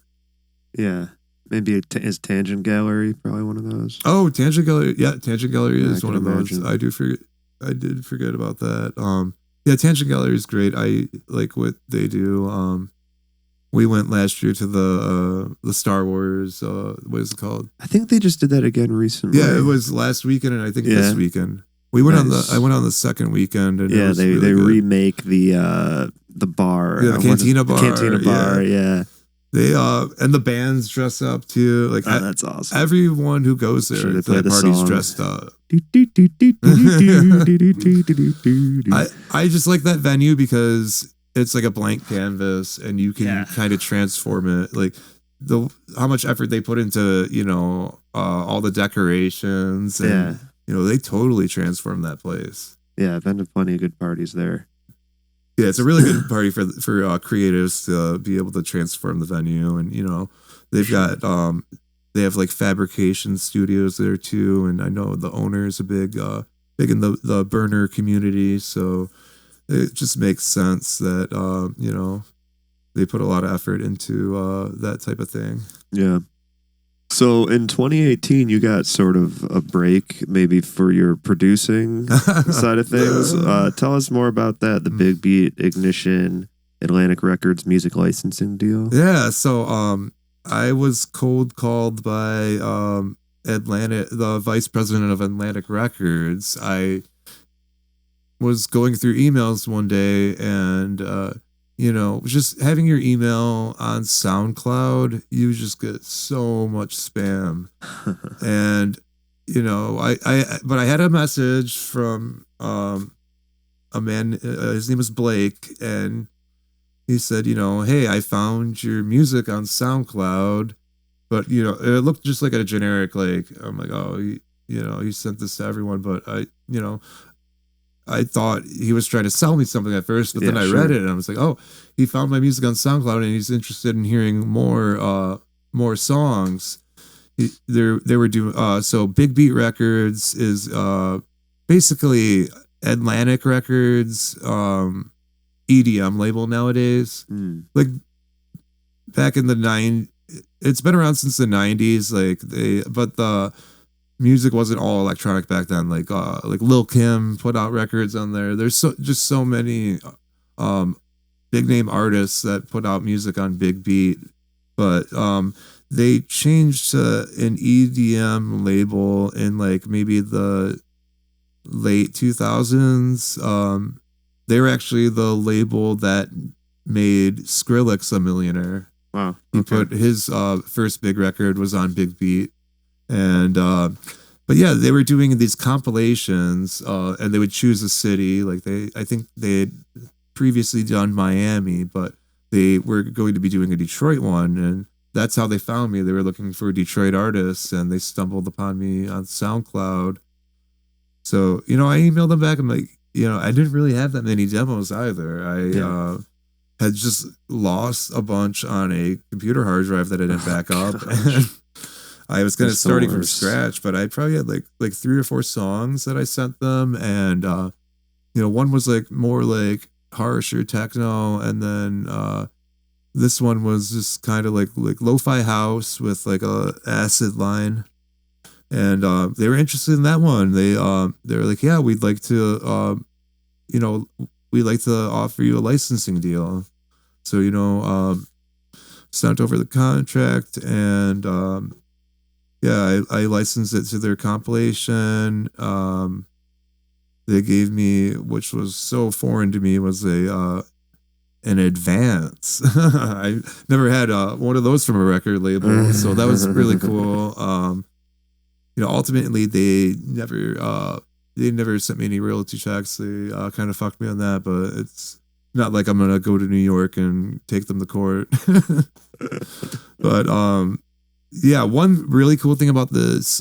Yeah. Maybe is Tangent Gallery probably one of those? Oh, Tangent Gallery. Yeah, Tangent Gallery is one of imagine. those. I did forget about that. Yeah, Tangent Gallery is great. I like what they do. We went last year to the Star Wars. What is it called? I think they just did that again recently. Yeah, it was last weekend, and I think this weekend. We went Nice. I went on the second weekend, and Yeah, they really good. remake the bar. Yeah, the Cantina bar. Cantina bar, yeah. They and the bands dress up too. Like that's awesome. Everyone who goes there Sure, they to play that the party's song. dressed up. I just like that venue because it's like a blank canvas and you can kind of transform it. Like how much effort they put into, all the decorations and they totally transform that place. Yeah, I've been to plenty of good parties there. Yeah, it's a really good party for creatives to be able to transform the venue, and they've got they have like fabrication studios there too, and I know the owner is a big in the burner community, so it just makes sense that they put a lot of effort into that type of thing. Yeah. So in 2018, you got sort of a break maybe for your producing side of things. Tell us more about that, the Big Beat, Ignition, Atlantic Records music licensing deal. Yeah, so I was cold called by the vice president of Atlantic Records. I was going through emails one day and just having your email on SoundCloud, you just get so much spam. And, but I had a message from a man, his name is Blake, and he said, hey, I found your music on SoundCloud, but, it looked just like a generic, like, I'm like, oh, he sent this to everyone, but I thought he was trying to sell me something at first, but then I read it and I was like, oh, he found my music on SoundCloud and he's interested in hearing more songs. They were doing so Big Beat Records is basically Atlantic Records EDM label nowadays. Like back in the it's been around since the 90s, but the music wasn't all electronic back then. Like Lil Kim put out records on there. There's just so many big name artists that put out music on Big Beat, but they changed to an EDM label in like maybe the late 2000s. They were actually the label that made Skrillex a millionaire. Wow. He put his first big record was on Big Beat. And but yeah, they were doing these compilations and they would choose a city. Like I think they had previously done Miami, but they were going to be doing a Detroit one, and that's how they found me. They were looking for Detroit artists and they stumbled upon me on SoundCloud. So, I emailed them back. I'm like, I didn't really have that many demos either. I had just lost a bunch on a computer hard drive that I didn't back up. And I was kind of starting from scratch, but I probably had like 3 or 4 songs that I sent them. And, one was like more like harsher techno. And then this one was just kind of like lo-fi house with like a acid line. And they were interested in that one. They were like, yeah, we'd like to, we'd like to offer you a licensing deal. So, sent over the contract and, I licensed it to their compilation. They gave me, which was so foreign to me, was an advance. I never had one of those from a record label, so that was really cool. Ultimately they never sent me any royalty checks. They kind of fucked me on that, but it's not like I'm gonna go to New York and take them to court. But one really cool thing about this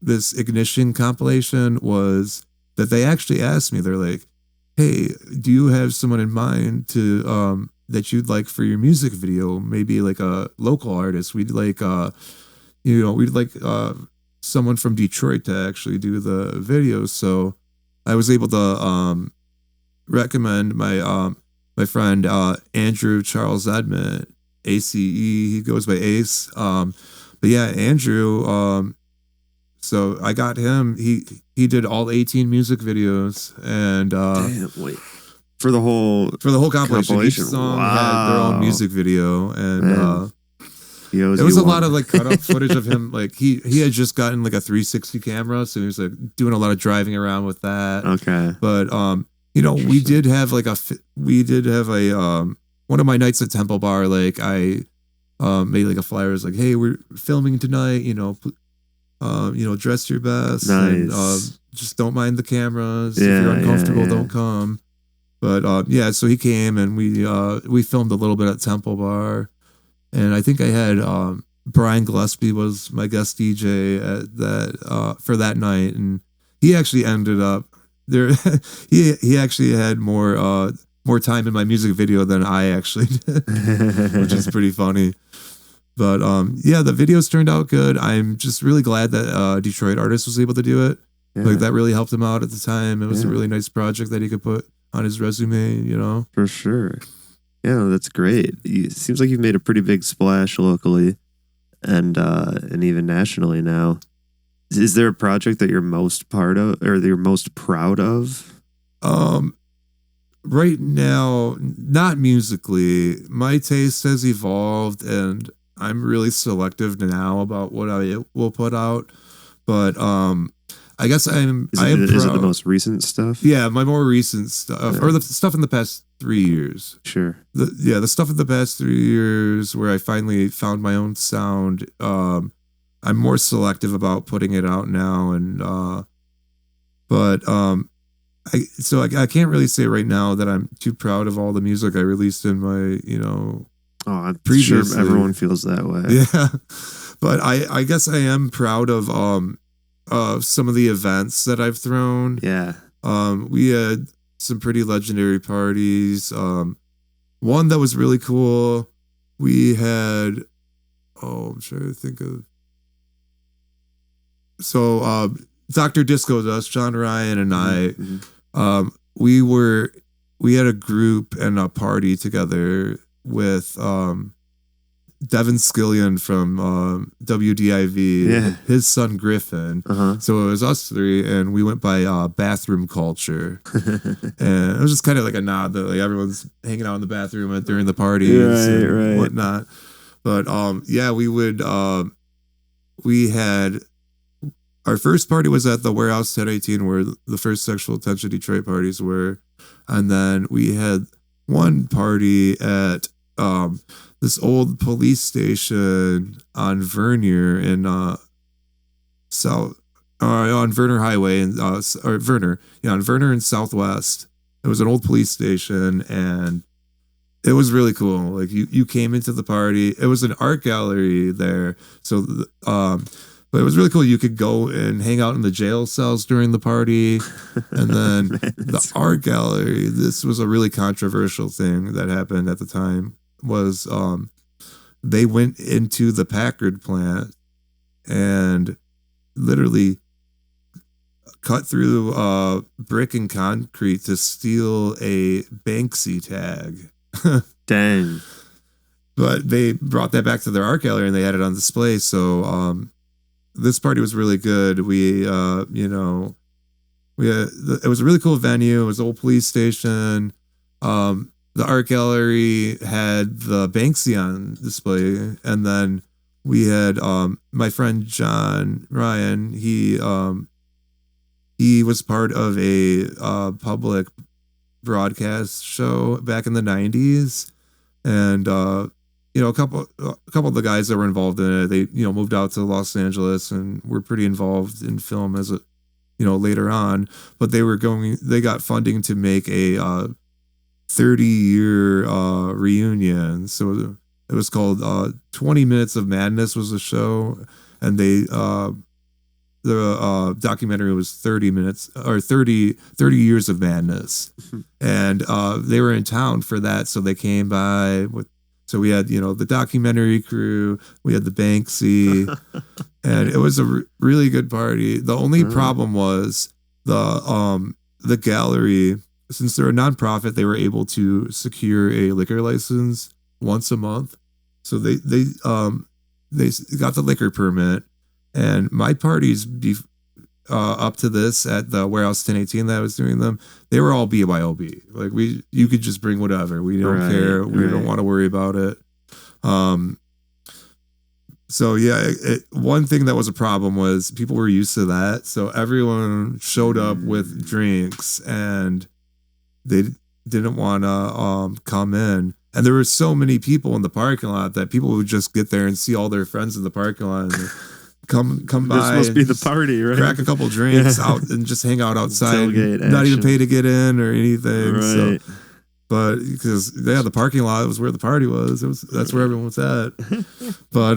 this Ignition compilation was that they actually asked me. They're like, hey, do you have someone in mind to that you'd like for your music video? Maybe like a local artist. We'd like someone from Detroit to actually do the video. So I was able to recommend my friend Andrew Charles Edmond, ACE. He goes by Ace. But yeah, Andrew. So I got him. He did all 18 music videos, and damn, wait. For the whole compilation. Each song had their own music video, and it was a lot of like cut up footage of him. Like he had just gotten like a 360 camera, so he was like doing a lot of driving around with that. Okay, but we did have one of my nights at Temple Bar. Like I made like a flyer. It was like, hey, we're filming tonight. Dress your best. Nice. And just don't mind the cameras. If you're uncomfortable, don't come. But so he came and we filmed a little bit at Temple Bar. And I think I had Brian Gillespie was my guest DJ at that for that night, and he actually ended up there. he actually had more time in my music video than I actually did, which is pretty funny. But the videos turned out good. I'm just really glad that Detroit Artist was able to do it. Yeah. Like that really helped him out at the time. It was a really nice project that he could put on his resume. For sure. Yeah, that's great. It seems like you've made a pretty big splash locally and even nationally now. Is there a project that you're most part of or that you're most proud of? Right now, not musically. My taste has evolved and I'm really selective now about what I will put out. But I guess I am Is it the most recent stuff? Yeah, my more recent stuff, or the stuff in the past 3 years. Sure. The stuff in the past 3 years where I finally found my own sound. I'm more selective about putting it out now, and I can't really say right now that I'm too proud of all the music I released in my Oh, I'm sure everyone feels that way. Yeah, but I guess I am proud of some of the events that I've thrown. Yeah. We had some pretty legendary parties. One that was really cool. We had, I'm trying to think of. So, Dr. Disco Dust, John Ryan and I, we had a group and a party together with Devin Skillion from WDIV, his son Griffin. So it was us three, and we went by Bathroom Culture, and it was just kind of like a nod that like everyone's hanging out in the bathroom during the parties and whatnot. But yeah, we had our first party was at the Warehouse 1018, where the first Sexual Attention Detroit parties were, and then we had one party at this old police station on Vernier in on Verner Highway and on Verner in Southwest. It was an old police station, and it was really cool. Like you came into the party. It was an art gallery there, so but it was really cool. You could go and hang out in the jail cells during the party, and then the art gallery. This was a really controversial thing that happened at the time. Was they went into the Packard plant and literally cut through brick and concrete to steal a Banksy tag. Dang. But they brought that back to their art gallery and they had it on display. So this party was really good. It was a really cool venue. It was an old police station. The art gallery had the Banksy on display, and then we had my friend John Ryan. He was part of a public broadcast show back in the 90s, and a couple of the guys that were involved in it, they moved out to Los Angeles and were pretty involved in film as a later on. But they got funding to make a 30-year reunion. So it was called 20 Minutes of Madness was the show, and the documentary was 30 minutes or 30 years of madness. And they were in town for that, so they came by with. So we had, the documentary crew, we had the Banksy, and it was a really good party. The only problem was the gallery, since they're a nonprofit, they were able to secure a liquor license once a month. So they got the liquor permit, and my parties up to this at the Warehouse 1018 that I was doing them, they were all BYOB. Like you could just bring whatever. We don't care. We don't want to worry about it. So yeah, one thing that was a problem was people were used to that. So everyone showed up with drinks and they didn't want to come in. And there were so many people in the parking lot that people would just get there and see all their friends in the parking lot and come by. This must be the party, right? Crack a couple drinks out and just hang out outside. Tailgate not action. even pay to get in or anything. Right. So, but because the parking lot was where the party was. That's where everyone was at. But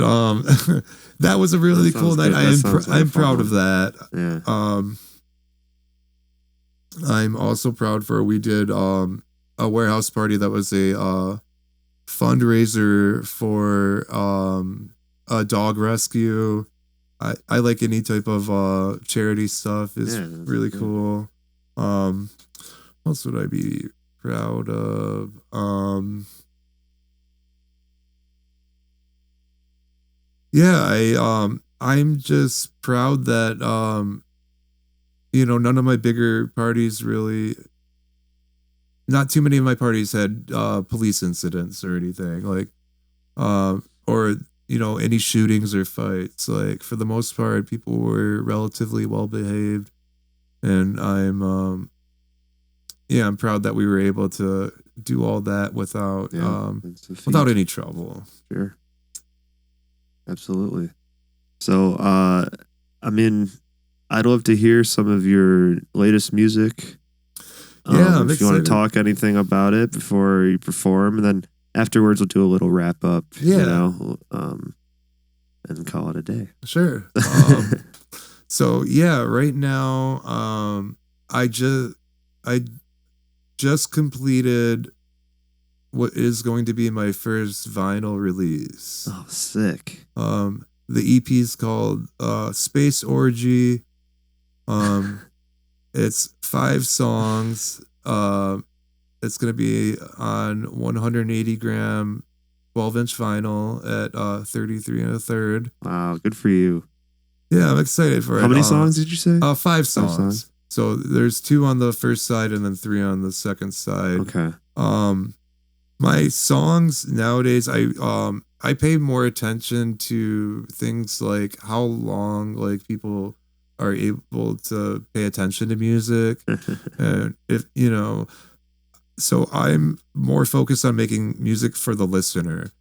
that was a really cool night. I'm proud of that. Yeah. I'm also proud we did a warehouse party that was a fundraiser for a dog rescue. I like any type of charity stuff. It's really cool. What else would I be proud of? I'm just proud that none of my bigger parties really, not too many of my parties had police incidents or anything like or any shootings or fights. Like for the most part, people were relatively well behaved, and I'm proud that we were able to do all that without any trouble. Sure. Absolutely. So I'd love to hear some of your latest music. I'm if you want to talk anything about it before you perform, and then afterwards we'll do a little wrap up. And call it a day. Sure. So right now, I just completed what is going to be my first vinyl release. Oh, sick. The EP is called Space Orgy. It's 5 songs. It's gonna be on 180 gram 12-inch vinyl at 33 1/3. Wow, good for you. Yeah, I'm excited for it. How many songs did you say? 5 songs. songs. So there's 2 on the first side and then 3 on the second side. Okay. My songs nowadays, I pay more attention to things like how long like people are able to pay attention to music, and if you know, so I'm more focused on making music for the listener,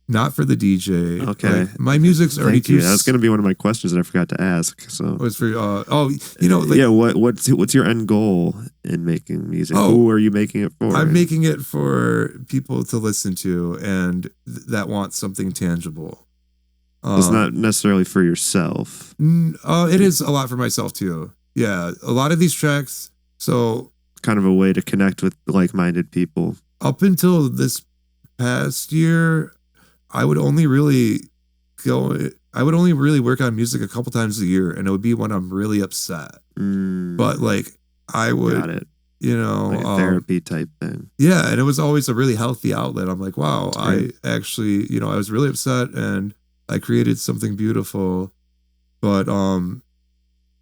not for the DJ. Okay. Like, my music's already Thank you. That was going to be one of my questions that I forgot to ask. So was for like, yeah. What's your end goal in making music? Oh, Who are you making it for? I'm making it for people to listen to and that want something tangible. It's not necessarily for yourself. It is a lot for myself too. Yeah, a lot of these tracks. So Kind of a way to connect with like-minded people. up until this past year, I would only really work on music a couple times a year, and it would be when I'm really upset. But like I would, Got it. you know, Like a therapy type thing. Yeah, and it was always a really healthy outlet. I'm like, wow, Right. I actually, I was really upset and I created something beautiful. But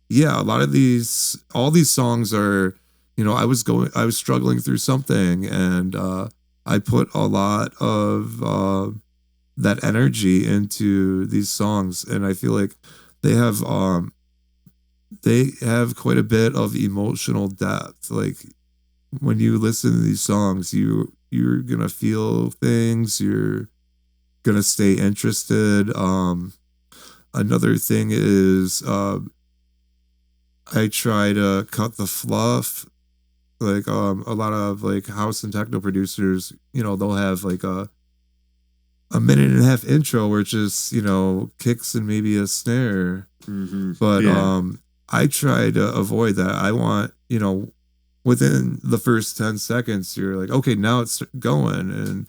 yeah, all these songs are, I was struggling through something, and I put a lot of that energy into these songs, and I feel like they have quite a bit of emotional depth. Like when you listen to these songs, you're gonna feel things, you're gonna stay interested. Another thing is I try to cut the fluff. Like a lot of like house and techno producers, they'll have like a 1.5-minute intro where it's just kicks and maybe a snare. But I try to avoid that. I want within the first 10 seconds you're like, okay, now it's going, and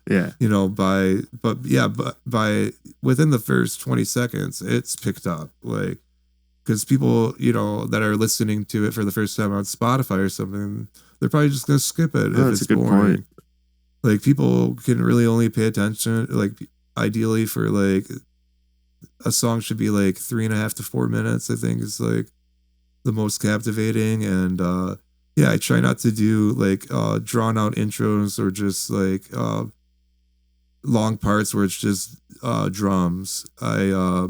by within the first 20 seconds it's picked up, like, because people that are listening to it for the first time on Spotify or something, they're probably just gonna skip it if it's boring. Point. Like, people can really only pay attention, like, ideally for like a song should be like 3.5 to 4 minutes, I think, is like the most captivating. And I try not to do like drawn out intros or just like long parts where it's just drums. I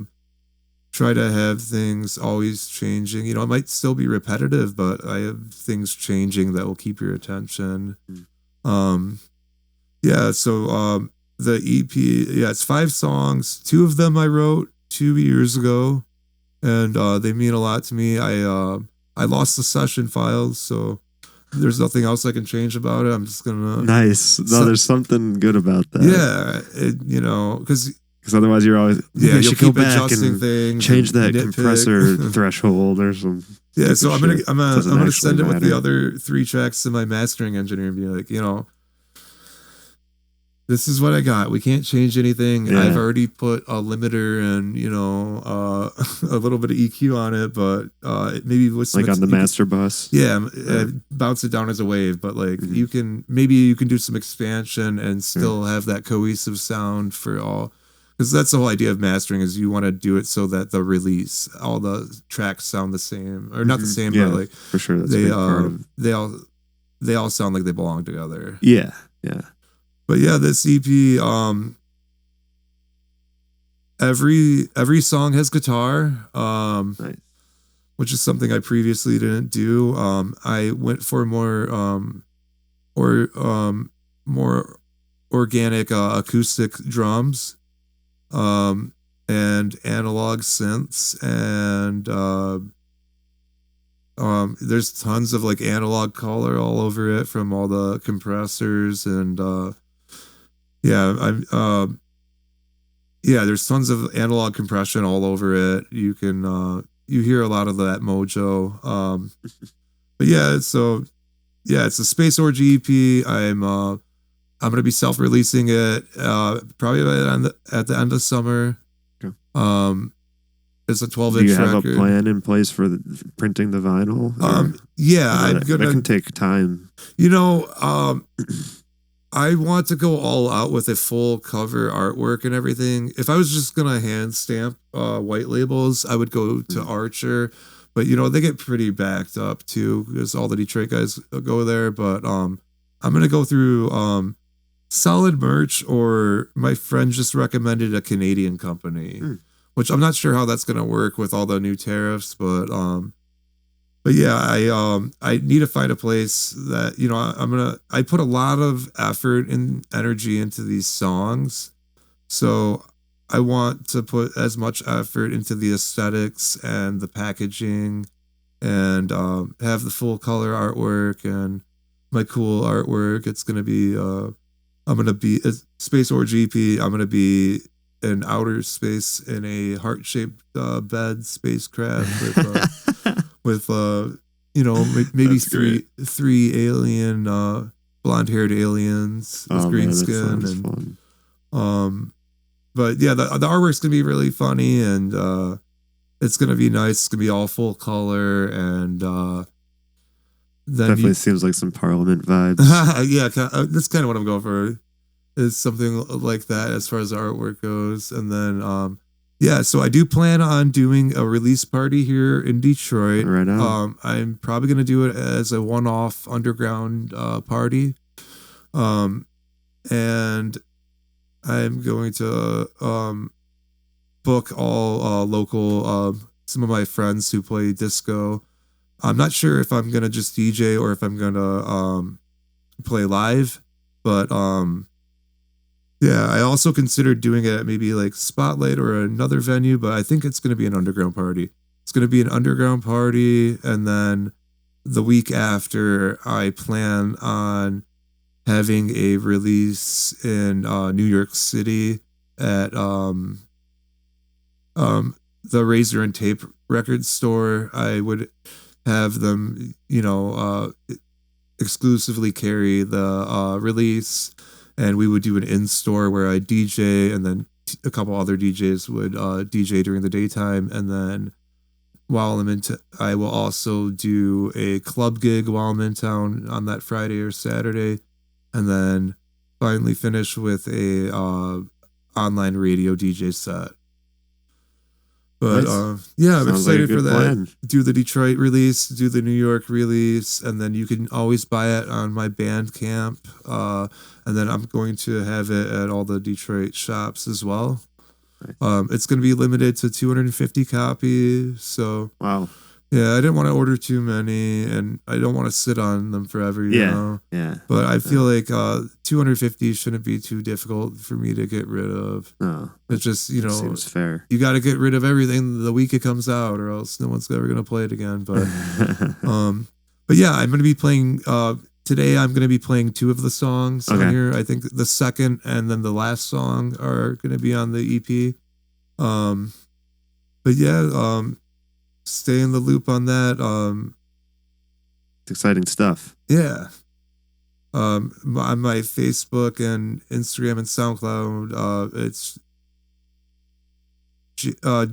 try to have things always changing. It might still be repetitive, but I have things changing that will keep your attention. So the EP, it's 5 songs. 2 of them I wrote 2 years ago, and they mean a lot to me. I lost the session files, so there's nothing else I can change about it. I'm just gonna nice. No, there's something good about that. Yeah, because otherwise you're always you should go back and things, change that compressor threshold or some. Yeah, so I'm gonna send it with the matter. other 3 tracks to my mastering engineer and be like, this is what I got. We can't change anything. Yeah. I've already put a limiter and a little bit of EQ on it, but maybe with some like on the master bus. Yeah, bounce it down as a wave. But like you can do some expansion and still have that cohesive sound for all. Because that's the whole idea of mastering, is you want to do it so that the release, all the tracks sound the same, or not the same, but like for sure, that's they all sound like they belong together. Yeah. But yeah, this EP, every song has guitar, nice. Which is something I previously didn't do. I went for more organic acoustic drums, and analog synths, and there's tons of like analog color all over it from all the compressors, and there's tons of analog compression all over it. You can you hear a lot of that mojo. But but yeah, so yeah, it's a Space Orgy EP. I'm gonna be self-releasing it probably at the end of summer. Okay. It's a 12-inch Do you have record. a plan in place for printing the vinyl? Yeah, I'm that gonna. can take time. You know, I want to go all out with a full cover artwork and everything. If I was just gonna hand stamp white labels, I would go to Archer, but you know they get pretty backed up too because all the Detroit guys go there. But I'm gonna go through Solid Merch, or my friend just recommended a Canadian company, which I'm not sure how that's gonna work with all the new tariffs, but yeah, I need to find a place that, you know, I put a lot of effort and energy into these songs. So I want to put as much effort into the aesthetics and the packaging and have the full color artwork and my cool artwork. It's going to be I'm going to be a Space Orgy GP. I'm going to be in outer space in a heart-shaped bed spacecraft with you know, maybe three alien blonde-haired aliens with green skin and fun. But yeah, the artwork's gonna be really funny and it's gonna be nice. It's gonna be all full color and then definitely seems like some Parliament vibes. Yeah, that's kind of what I'm going for. Is something like that as far as the artwork goes, and then yeah, so I do plan on doing a release party here in Detroit. Right on. I'm probably gonna do it as a one-off underground party, and I'm going to book all local some of my friends who play disco. I'm not sure if I'm gonna just DJ or if I'm gonna play live, but yeah, I also considered doing it at maybe like Spotlight or another venue, but I think it's going to be an underground party. It's going to be an underground party, and then the week after, I plan on having a release in New York City at the Razor and Tape record store. I would have them, you know, exclusively carry the release. And we would do an in-store where I DJ, and then a couple other DJs would DJ during the daytime. And then while I'm I will also do a club gig while I'm in town on that Friday or Saturday. And then finally finish with a online radio DJ set. But yeah, I'm excited for that. Plan. Do the Detroit release, do the New York release, and then you can always buy it on my Bandcamp. And then I'm going to have it at all the Detroit shops as well. Right. It's going to be limited to 250 copies. So wow. Yeah, I didn't want to order too many, and I don't want to sit on them forever, you know? Yeah. But I feel like 250 shouldn't be too difficult for me to get rid of. No. It's just, you know, seems fair. You got to get rid of everything the week it comes out, or else no one's ever going to play it again. But yeah, I'm going to be playing, today I'm going to be playing 2 of the songs on here. I think the second and then the last song are going to be on the EP. But yeah, stay in the loop on that. It's exciting stuff. Yeah. On my Facebook and Instagram and SoundCloud, it's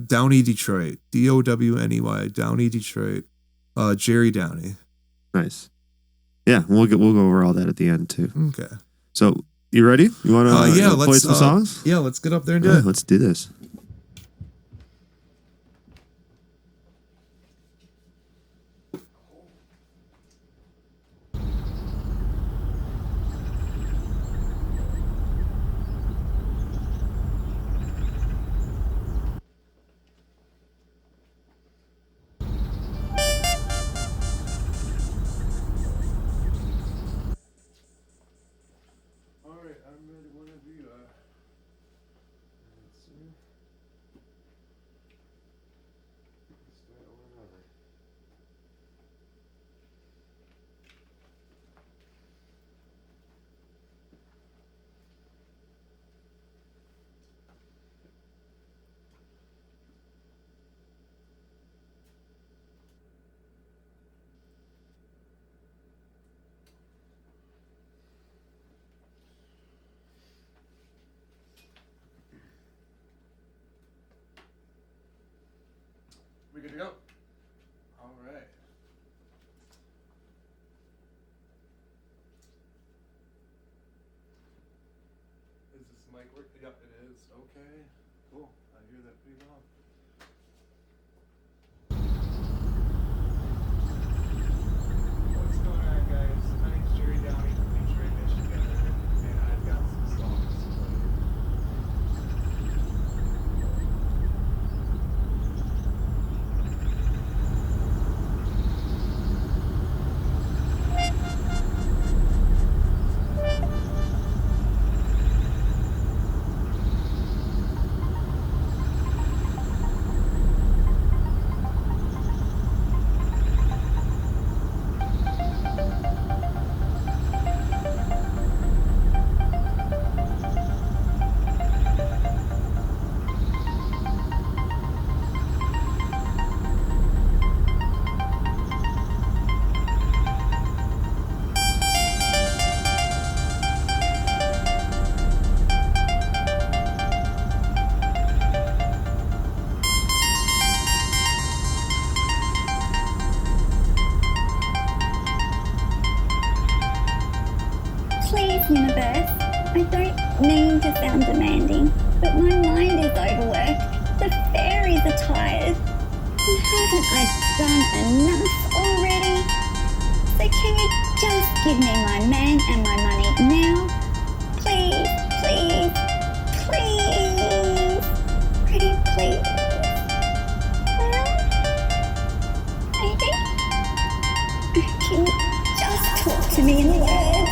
Downey Detroit, Downey Downey Detroit, Jerry Downey. Nice. Yeah, we'll go over all that at the end too. Okay. So you ready? You want to play some songs? Yeah, let's get up there and do it. Let's do this. Good to go. All right. Is this mic work? Yep, it is. Okay. Cool. I hear that pretty well. What's going on, guys? My name's Jerry Downey from Detroit, Michigan, and I've got some songs to play. Please, universe, I don't mean to sound demanding, but my mind is overworked, the fairies are tired, and haven't I done enough already? So can you just give me my man and my money now? Please, please, please, pretty please. Maybe? Can you just talk to me in words?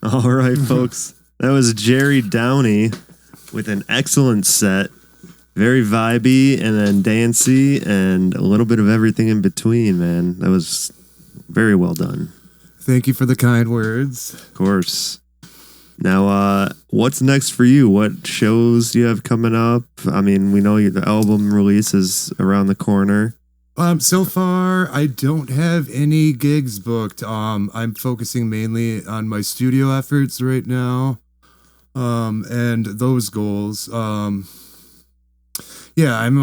All right, folks. That was Jerry Downey with an excellent set. Very vibey and then dancey and a little bit of everything in between, man. That was very well done. Thank you for the kind words. Of course. Now, what's next for you? What shows do you have coming up? I mean, we know the album release is around the corner. So far, I don't have any gigs booked. I'm focusing mainly on my studio efforts right now, and those goals. Yeah, I'm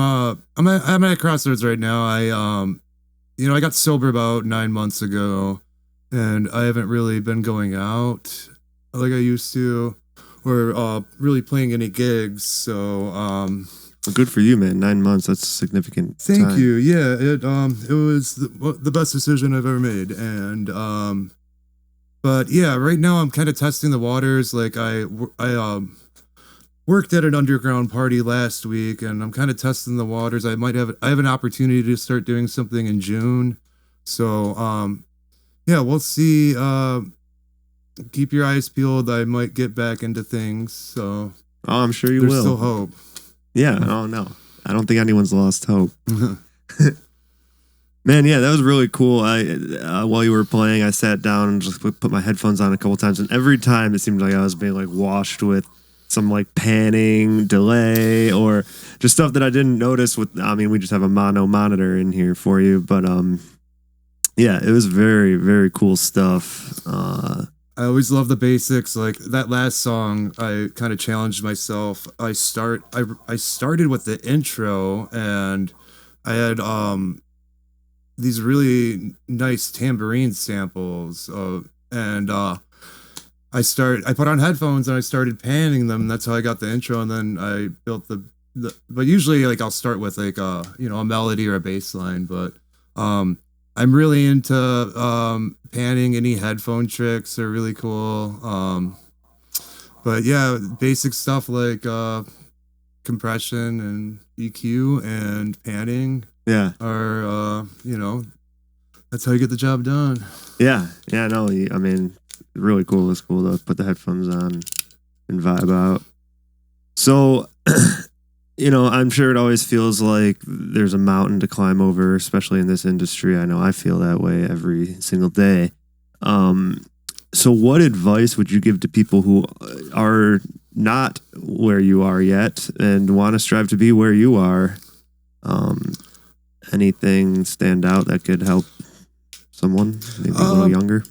at a crossroads right now. I got sober about 9 months ago, and I haven't really been going out like I used to, or really playing any gigs. So, Well, good for you, man. 9 months, that's significant. thank you. Yeah, it was the best decision I've ever made, and but yeah, right now I'm kind of testing the waters. Like I worked at an underground party last week, and I'm kind of testing the waters. I have an opportunity to start doing something in June. So yeah, we'll see. Keep your eyes peeled. I might get back into things. So I'm sure you there's will. still hope. Yeah, oh no. I don't think anyone's lost hope. Man, yeah, that was really cool. While you were playing, I sat down and just put my headphones on a couple times, and every time it seemed like I was being like washed with some like panning, delay, or just stuff that I didn't notice we just have a mono monitor in here for you, but yeah, it was very, very cool stuff. I always love the basics. Like that last song, I kind of challenged myself. I started with the intro, and I had these really nice tambourine samples, and I put on headphones and I started panning them. That's how I got the intro, and then I built the but usually like I'll start with like a melody or a bass line, but I'm really into panning. Any headphone tricks are really cool. But yeah, basic stuff like compression and EQ and panning are that's how you get the job done. Yeah, no, I mean, really cool. It's cool to put the headphones on and vibe out. So, I'm sure it always feels like there's a mountain to climb over, especially in this industry. I know I feel that way every single day. So what advice would you give to people who are not where you are yet and want to strive to be where you are? Anything stand out that could help someone maybe a little younger?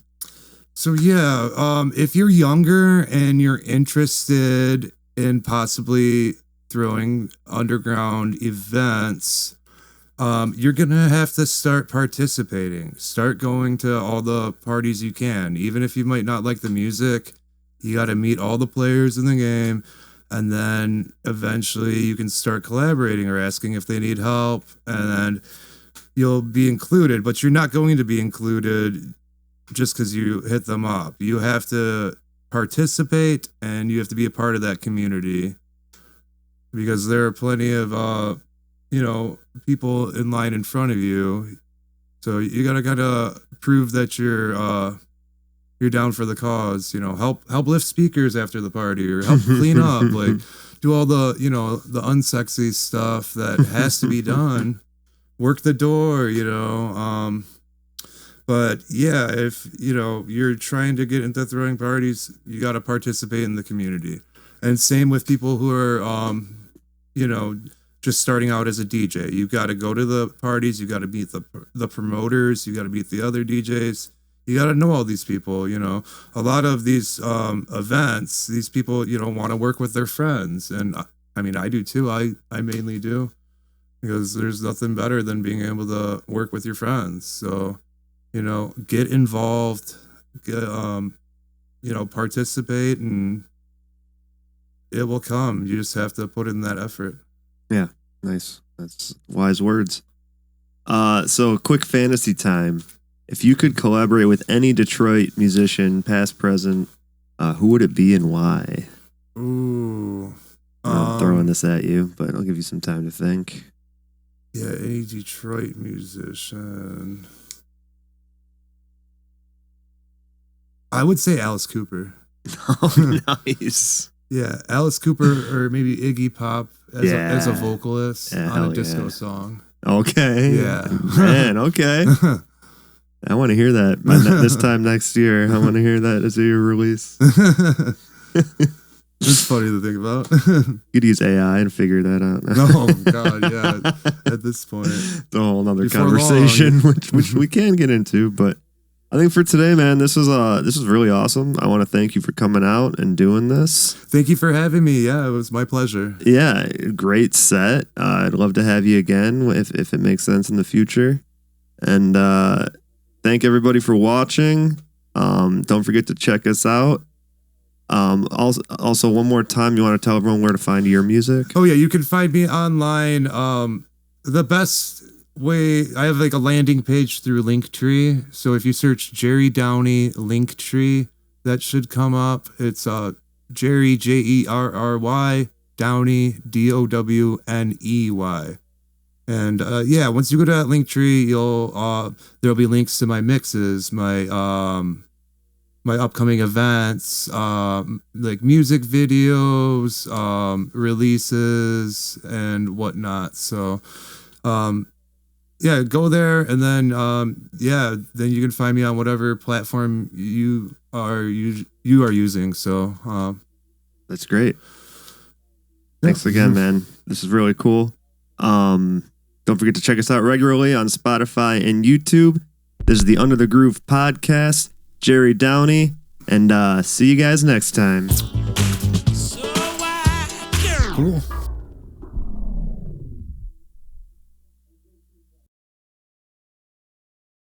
So yeah, if you're younger and you're interested in possibly throwing underground events, you're gonna have to start participating. Start going to all the parties you can. Even if you might not like the music, you got to meet all the players in the game, and then eventually you can start collaborating or asking if they need help, and then you'll be included. But you're not going to be included just because you hit them up. You have to participate, and you have to be a part of that community, because there are plenty of people in line in front of you. So you gotta kind of prove that you're down for the cause. Help lift speakers after the party, or help clean up, like do all the the unsexy stuff that has to be done. Work the door, But yeah, if you're trying to get into throwing parties, you got to participate in the community. And same with people who are just starting out as a DJ. You got to go to the parties, you got to meet the promoters, you got to meet the other DJs. You got to know all these people. A lot of these events, these people want to work with their friends, and I mean, I do too. I mainly do, because there's nothing better than being able to work with your friends. So get involved, participate, and it will come. You just have to put in that effort. Yeah, nice. That's wise words. So quick fantasy time. If you could collaborate with any Detroit musician, past, present, who would it be and why? Ooh. I'm throwing this at you, but I'll give you some time to think. Yeah, any Detroit musician. I would say Alice Cooper. Oh, nice. Yeah, Alice Cooper or maybe Iggy Pop as a vocalist on a disco song. Okay. Yeah. Man, okay. I want to hear that this time next year. I want to hear that as a year release. It's funny to think about. You could use AI and figure that out. Oh, God, yeah. At this point. It's a whole other conversation, which we can get into. But I think for today, man, this was really awesome. I want to thank you for coming out and doing this. Thank you for having me. Yeah, it was my pleasure. Yeah, great set. I'd love to have you again if it makes sense in the future. And thank everybody for watching. Don't forget to check us out. Also, one more time, you want to tell everyone where to find your music? Oh, yeah, you can find me online. The best way, I have like a landing page through Linktree. So if you search Jerry Downey Linktree, that should come up. It's Jerry, Jerry, Downey, Downey. And yeah, once you go to that Linktree, there'll be links to my mixes, my upcoming events, like music videos, releases, and whatnot. So, yeah, go there, and then then you can find me on whatever platform you are using. So, that's great. Thanks again, man. This is really cool. Don't forget to check us out regularly on Spotify and YouTube. This is the Under the Groove podcast. Jerry Downey, and see you guys next time. Cool.